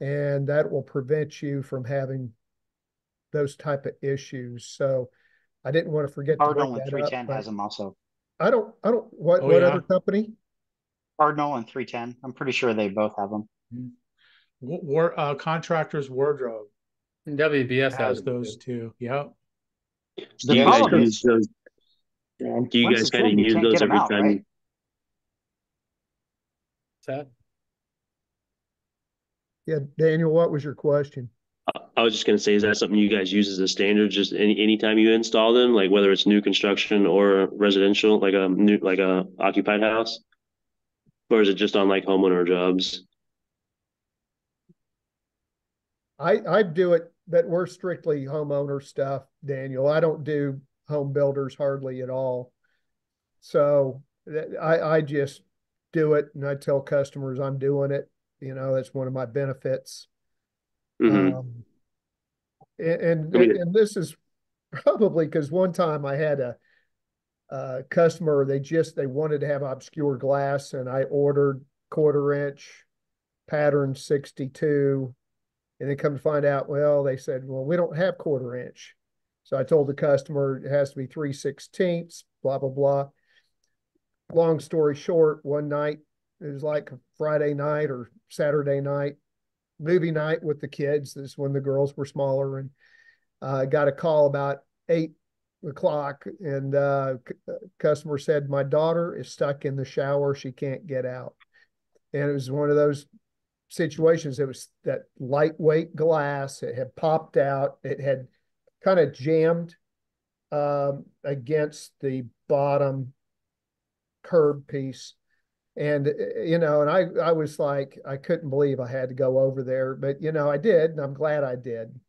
Speaker 6: and that will prevent you from having those type of issues. So I didn't want to forget to bring that
Speaker 9: 310
Speaker 6: up.
Speaker 9: has them also.
Speaker 6: What other company?
Speaker 9: Cardinal and 310. I'm pretty sure they both have them.
Speaker 1: Contractors Wardrobe.
Speaker 8: WBS
Speaker 1: has those too. Yep.
Speaker 5: Do you guys use those? Do you guys kind of use those every time?
Speaker 9: Right?
Speaker 6: Yeah, Daniel, what was your question?
Speaker 5: I was just going to say, is that something you guys use as a standard just anytime you install them, like whether it's new construction or residential, like a occupied house? Or is it just on like homeowner jobs?
Speaker 6: I do it, but we're strictly homeowner stuff, Daniel. I don't do home builders hardly at all. So I just do it, and I tell customers I'm doing it. You know, that's one of my benefits.
Speaker 5: Mm-hmm.
Speaker 6: And this is probably because one time I had a customer, they wanted to have obscure glass, and I ordered 1/4 inch pattern 62. And then come to find out, well, they said, well, we don't have 1/4 inch. So I told the customer it has to be 3/16, blah, blah, blah. Long story short, one night, it was like a Friday night or Saturday night, movie night with the kids. This is when the girls were smaller, and got a call about 8 o'clock, and customer said, my daughter is stuck in the shower. She can't get out. And it was one of those situations. It was that lightweight glass. It had popped out. It had kind of jammed against the bottom curb piece. And, you know, and I was like, I couldn't believe I had to go over there, but, you know, I did, and I'm glad I did.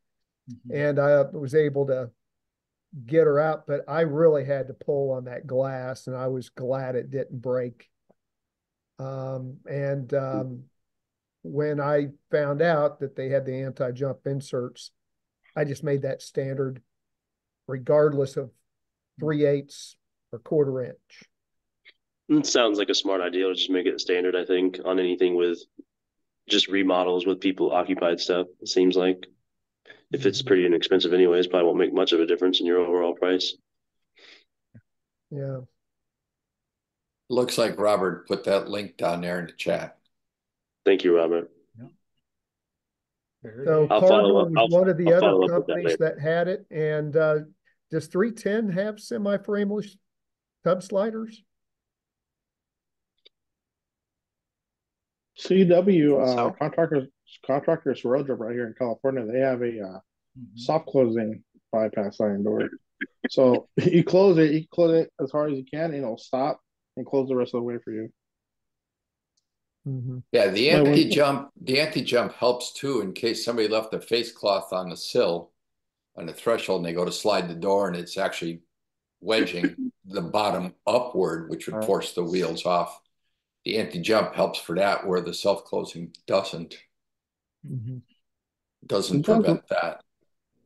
Speaker 6: Mm-hmm. And I was able to get her out, but I really had to pull on that glass, and I was glad it didn't break. When I found out that they had the anti-jump inserts, I just made that standard regardless of 3/8 or 1/4 inch.
Speaker 5: It sounds like a smart idea to just make it standard, I think, on anything with just remodels with people occupied stuff. It seems like if it's pretty inexpensive anyways, probably won't make much of a difference in your overall price.
Speaker 6: Yeah.
Speaker 4: Looks like Robert put that link down there in the chat.
Speaker 5: Thank you, Robert.
Speaker 6: So
Speaker 5: I'll
Speaker 6: Cardinal was one of the
Speaker 5: I'll
Speaker 6: other
Speaker 5: follow up with
Speaker 6: companies that had it. And does 310 have semi-frameless tub sliders?
Speaker 10: CW
Speaker 9: So?
Speaker 10: contractors road trip right here in California. They have a soft closing bypass sliding door. So you close it as hard as you can, and it'll stop and close the rest of the way for you.
Speaker 4: Yeah, the anti-jump helps too in case somebody left their face cloth on the sill, on the threshold, and they go to slide the door, and it's actually wedging the bottom upward, which would force the wheels off. The anti-jump helps for that, where the self-closing doesn't prevent that.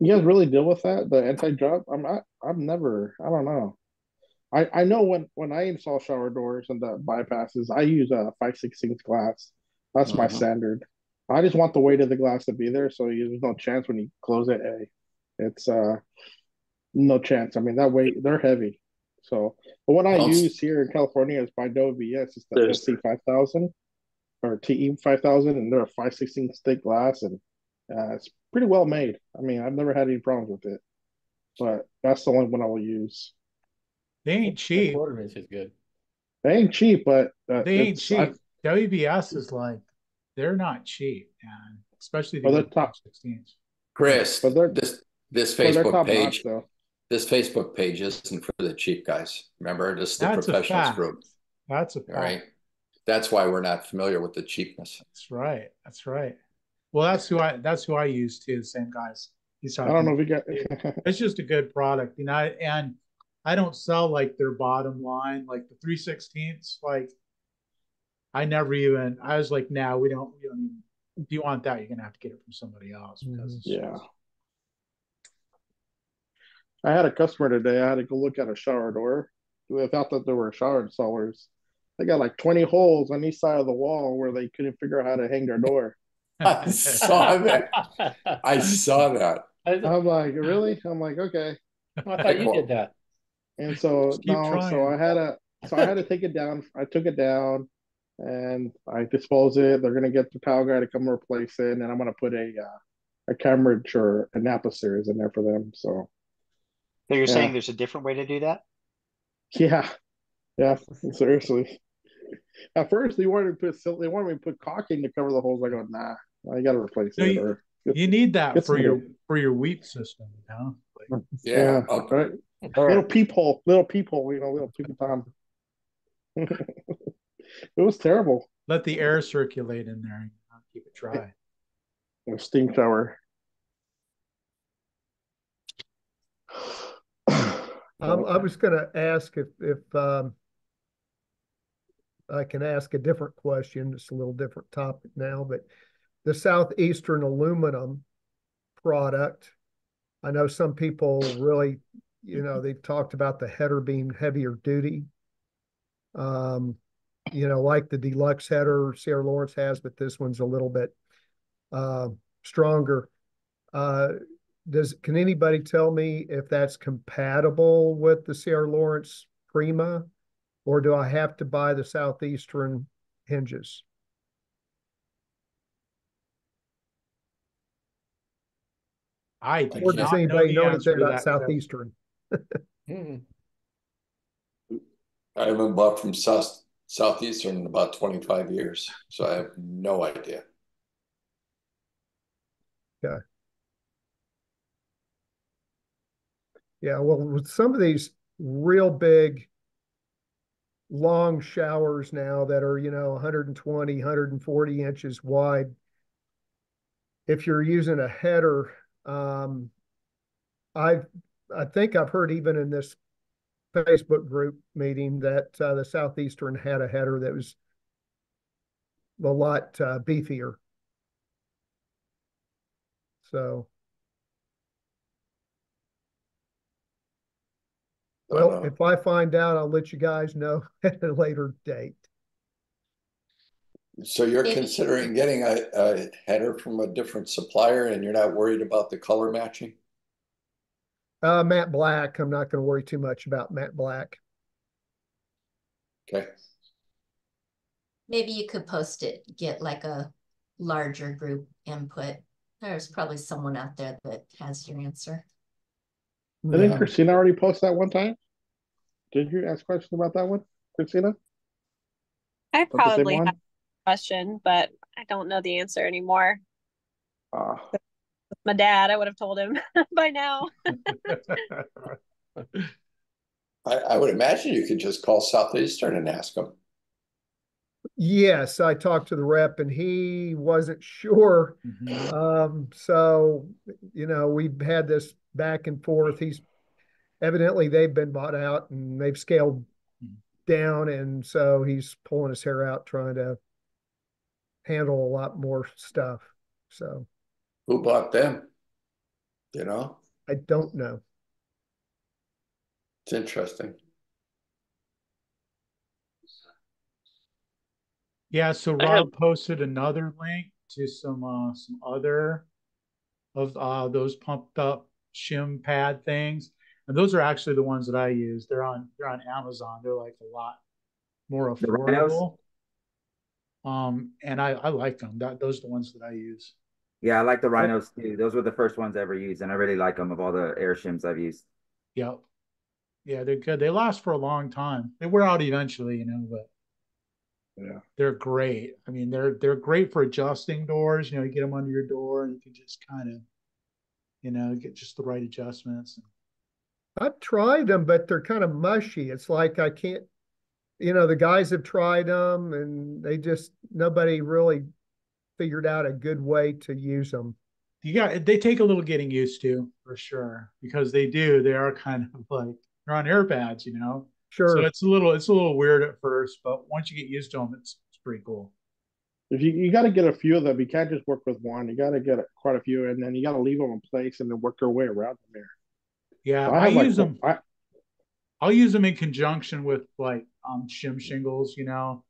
Speaker 10: You guys really deal with that, the anti-jump? I don't know. I know when I install shower doors and the bypasses, I use a 5/16 glass. That's my standard. I just want the weight of the glass to be there, so there's no chance when you close it. It's no chance. I mean, that weight, they're heavy. So, but what I use here in California is by VS. It's the SC5000 or TE5000, and they're a 5/16 thick glass, and it's pretty well made. I mean, I've never had any problems with it, but that's the only one I will use.
Speaker 1: They ain't cheap.
Speaker 8: 1/4 inch is good.
Speaker 10: They ain't cheap, but
Speaker 1: they ain't cheap. WBS is like, they're not cheap, man. Especially the top 16s.
Speaker 4: Chris, this Facebook page,
Speaker 10: notch,
Speaker 4: this Facebook page isn't for the cheap guys. Remember, this is the professionals group.
Speaker 1: That's a fact.
Speaker 4: All right. That's why we're not familiar with the cheapness.
Speaker 1: That's right. That's right. Well, that's who I use too. Same guys.
Speaker 10: I don't know if we got.
Speaker 1: It's just a good product, and I don't sell like their bottom line, like the 3/16. Like I was like, no, we don't even, if you want that, you're gonna have to get it from somebody else because
Speaker 10: I had a customer today. I had to go look at a shower door. I thought that there were shower installers. They got like 20 holes on each side of the wall where they couldn't figure out how to hang their door.
Speaker 4: I saw that.
Speaker 10: I'm like, really? I'm like, okay.
Speaker 8: I thought you did that.
Speaker 10: And so I had to take it down. I took it down and I disposed it. They're gonna get the tile guy to come replace it, and I'm gonna put a Cambridge or a Napa series in there for them. So
Speaker 9: you're saying there's a different way to do that?
Speaker 10: Yeah, seriously. At first, they wanted me to put caulking to cover the holes. I go, nah, I got to replace it.
Speaker 1: You need that for your weep system,
Speaker 10: Like, right. Little peephole, little peepee tom. It was terrible.
Speaker 1: Let the air circulate in there and keep it dry.
Speaker 10: A steam shower.
Speaker 6: I was going to ask if I can ask a different question. It's a little different topic now, but the Southeastern aluminum product, I know some people really, they've talked about the header being heavier duty, like the deluxe header Sierra Lawrence has, but this one's a little bit stronger. Can anybody tell me if that's compatible with the Sierra Lawrence Prima, or do I have to buy the Southeastern hinges? Or does anybody know anything about Southeastern?
Speaker 4: I haven't bought from Southeastern in about 25 years, so I have no idea.
Speaker 6: Okay. Yeah, well, with some of these real big, long showers now that are, 120, 140 inches wide, if you're using a header, I think I've heard even in this Facebook group meeting that the Southeastern had a header that was a lot beefier. So, well, if I find out, I'll let you guys know at a later date.
Speaker 4: So you're considering getting a header from a different supplier, and you're not worried about the color matching?
Speaker 6: Matte black. I'm not going to worry too much about matte black.
Speaker 4: Okay.
Speaker 7: Maybe you could post it, get like a larger group input. There's probably someone out there that has your answer.
Speaker 10: I think Christina already posted that one time. Did you ask questions about that one, Christina?
Speaker 3: I probably have a question, but I don't know the answer anymore. With my dad, I would have told him by now.
Speaker 4: I would imagine you could just call Southeastern and ask them.
Speaker 6: Yes, I talked to the rep and he wasn't sure. So, you know, we've had this back and forth. Evidently they've been bought out and they've scaled down. And so he's pulling his hair out, trying to handle a lot more stuff. So
Speaker 4: who bought them? You know?
Speaker 6: I don't know.
Speaker 4: It's interesting.
Speaker 1: Yeah, so Rob posted another link to some other of those pumped up shim pad things, and those are actually the ones that I use. They're on Amazon. They're like a lot more affordable. And I like them. Those are the ones that I use.
Speaker 11: Yeah, I like the Rhinos too. Those were the first ones I ever used, and I really like them of all the air shims I've used.
Speaker 1: Yep. Yeah, they're good. They last for a long time. They wear out eventually, you know, but
Speaker 10: yeah,
Speaker 1: they're great. I mean, they're great for adjusting doors. You know, you get them under your door and you can just kind of, you know, get just the right adjustments.
Speaker 6: I've tried them, but they're kind of mushy. It's like I can't, you know, the guys have tried them and nobody really figured out a good way to use them.
Speaker 1: They take a little getting used to, for sure, because they are kind of like, they're on air pads, you know.
Speaker 6: Sure.
Speaker 1: So it's a little weird at first, but once you get used to them, it's pretty cool.
Speaker 10: If you got to get a few of them, you can't just work with one. You got to get quite a few, and then you got to leave them in place and then work your way around them there.
Speaker 1: Yeah,
Speaker 10: so
Speaker 1: I use them. I'll use them in conjunction with like shim shingles, you know.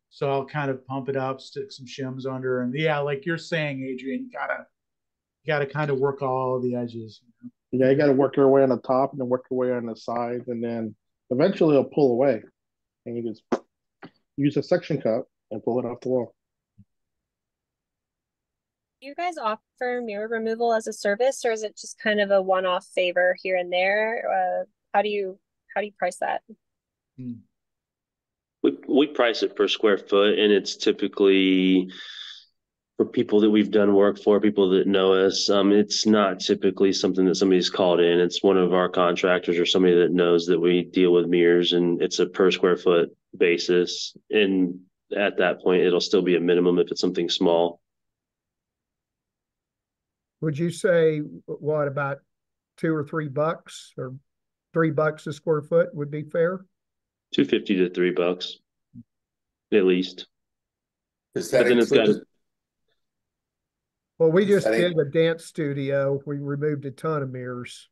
Speaker 1: So I'll kind of pump it up, stick some shims under, and yeah, like you're saying, Adrian, you gotta kind of work all the edges. You know?
Speaker 10: Yeah, you got to work your way on the top and then work your way on the sides, and then eventually it'll pull away, and you just use a section cut and pull it off the wall.
Speaker 3: Do you guys offer mirror removal as a service, or is it just kind of a one-off favor here and there? How do you price that?
Speaker 5: We price it per square foot, and it's typically for people that we've done work for, people that know us. It's not typically something that somebody's called in. It's one of our contractors or somebody that knows that we deal with mirrors, and it's a per square foot basis. And at that point, it'll still be a minimum if it's something small.
Speaker 6: Would you say what, about $2 or $3 or $3 a square foot would be fair?
Speaker 5: $2.50 to $3 at least.
Speaker 4: Is that included?
Speaker 6: Well, we just did a dance studio. We removed a ton of mirrors.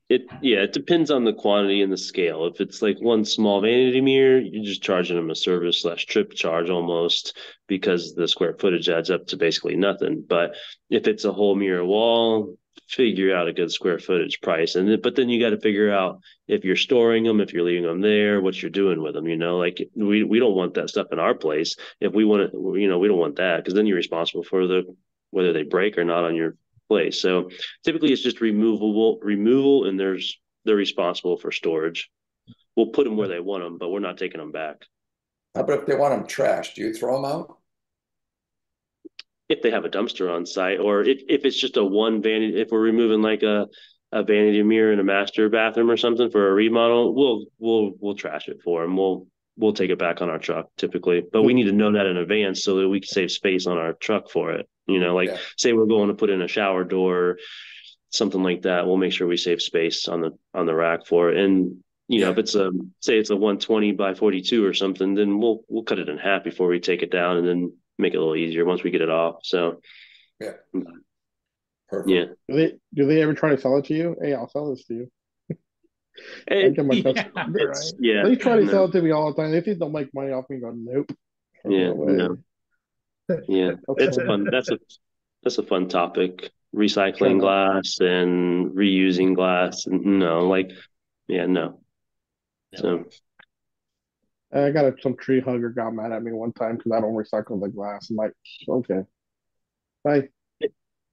Speaker 5: It depends on the quantity and the scale. If it's like one small vanity mirror, you're just charging them a service / trip charge almost, because the square footage adds up to basically nothing. But if it's a whole mirror wall, figure out a good square footage price. But then you got to figure out if you're storing them, if you're leaving them there, what you're doing with them. You know, like we don't want that stuff in our place. If we want it, you know, we don't want that, because then you're responsible for whether they break or not on your place. So typically it's just removal, and they're responsible for storage. We'll put them where they want them, but we're not taking them back.
Speaker 4: How about if they want them trashed? Do you throw them out?
Speaker 5: If they have a dumpster on site, or if it's just a one vanity, if we're removing like a vanity mirror in a master bathroom or something for a remodel, we'll trash it for them. We'll take it back on our truck typically, but we need to know that in advance so that we can save space on our truck for it. You know, like say we're going to put in a shower door, something like that. We'll make sure we save space on the rack for it. And You know, if it's a say it's a 120 by 42 or something, then we'll cut it in half before we take it down, and then make it a little easier once we get it off. So
Speaker 4: Yeah. Perfect.
Speaker 5: yeah.
Speaker 10: Do they ever try to sell it to you? Hey, I'll sell this to you. I get my customers.
Speaker 5: Yeah,
Speaker 10: They try to sell it to me all the time. They think they'll make money off me. Go, nope.
Speaker 5: Yeah,
Speaker 10: No way.
Speaker 5: no. Yeah, it's fun. That's a fun topic. Recycling glass and reusing glass, and like, yeah, no. So
Speaker 10: I got some tree hugger got mad at me one time because I don't recycle the glass. I'm like, okay, bye.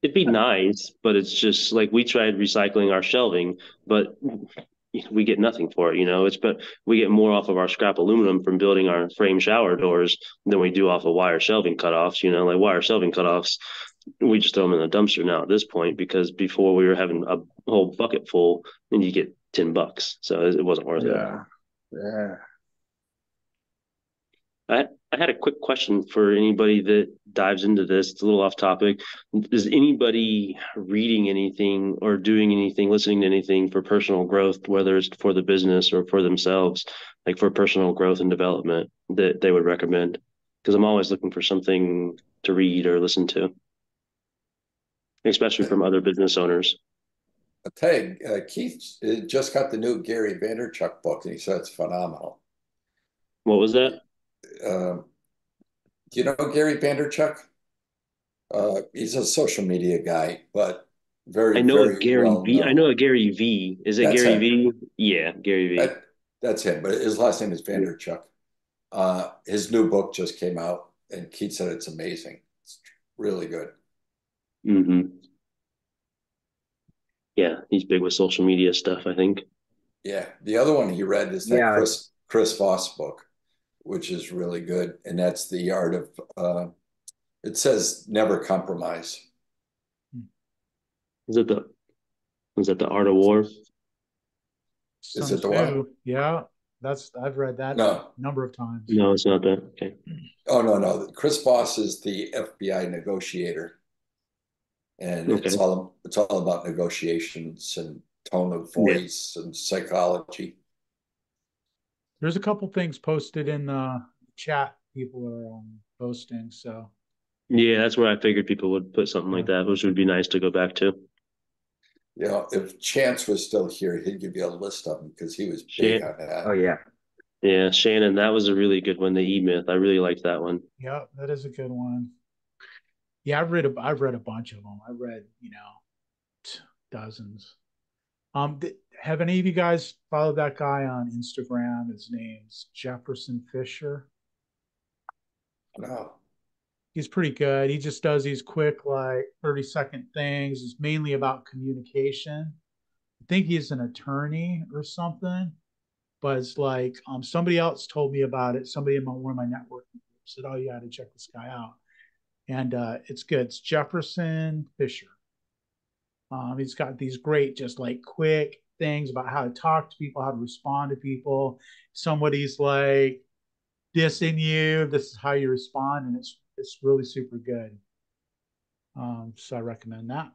Speaker 5: it'd be nice, but it's just like we tried recycling our shelving, but we get nothing for it. But we get more off of our scrap aluminum from building our frame shower doors than we do off of wire shelving cutoffs. Like wire shelving cutoffs, we just throw them in the dumpster now at this point, because before we were having a whole bucket full and you get $10, so it wasn't worth it.
Speaker 10: Yeah.
Speaker 5: I had a quick question for anybody that dives into this. It's a little off topic. Is anybody reading anything or doing anything, listening to anything for personal growth, whether it's for the business or for themselves, like for personal growth and development, that they would recommend? Because I'm always looking for something to read or listen to, especially from other business owners.
Speaker 4: I'll tell you, Keith just got the new Gary Vaynerchuk book, and he said it's phenomenal.
Speaker 5: What was that?
Speaker 4: Do you know Gary Vaynerchuk? He's a social media guy, but very,
Speaker 5: I know a
Speaker 4: very
Speaker 5: Gary
Speaker 4: well
Speaker 5: V.
Speaker 4: known.
Speaker 5: I know a Gary V. Is it
Speaker 4: That's
Speaker 5: Gary
Speaker 4: him.
Speaker 5: V? Yeah, Gary V.
Speaker 4: That's him, but his last name is Vaynerchuk. His new book just came out, and Keith said it's amazing. It's really good.
Speaker 5: Mm-hmm. Yeah, he's big with social media stuff, I think.
Speaker 4: Yeah. The other one he read is that Chris Voss book, which is really good. And that's the art of, it says never compromise.
Speaker 5: Is that the Art of War?
Speaker 4: Is it the one?
Speaker 1: Yeah, I've read that a number of times.
Speaker 5: No, it's not that. Okay.
Speaker 4: Oh, no. Chris Voss is the FBI negotiator. And it's all about negotiations and tone of voice and psychology.
Speaker 1: There's a couple things posted in the chat. People are posting. So
Speaker 5: yeah, that's where I figured people would put something like that, which would be nice to go back to.
Speaker 4: If Chance was still here, he'd give you a list of them because he was big on that.
Speaker 11: Oh yeah.
Speaker 5: Yeah, Shannon, that was a really good one. The E-Myth, I really liked that one.
Speaker 1: Yeah, that is a good one. Yeah, I've read a bunch of them. I read, dozens. Have any of you guys followed that guy on Instagram? His name's Jefferson Fisher.
Speaker 4: No.
Speaker 1: He's pretty good. He just does these quick, like 30-second things. It's mainly about communication. I think he's an attorney or something, but it's like somebody else told me about it. Somebody in one of my networking groups said, "Oh, you got to check this guy out." And it's good. It's Jefferson Fisher. He's got these great, just like quick things about how to talk to people, how to respond to people. Somebody's like dissing you, this is how you respond, and it's really super good. So I recommend that.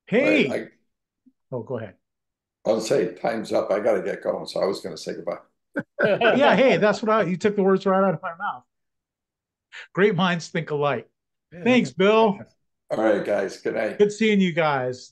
Speaker 1: Hey, go ahead.
Speaker 4: I'll say time's up. I got to get going, so I was going to say goodbye.
Speaker 1: Yeah, hey, that's what you took the words right out of my mouth. Great minds think alike. Thanks, Bill.
Speaker 4: All right, guys. Good night.
Speaker 1: Good seeing you guys.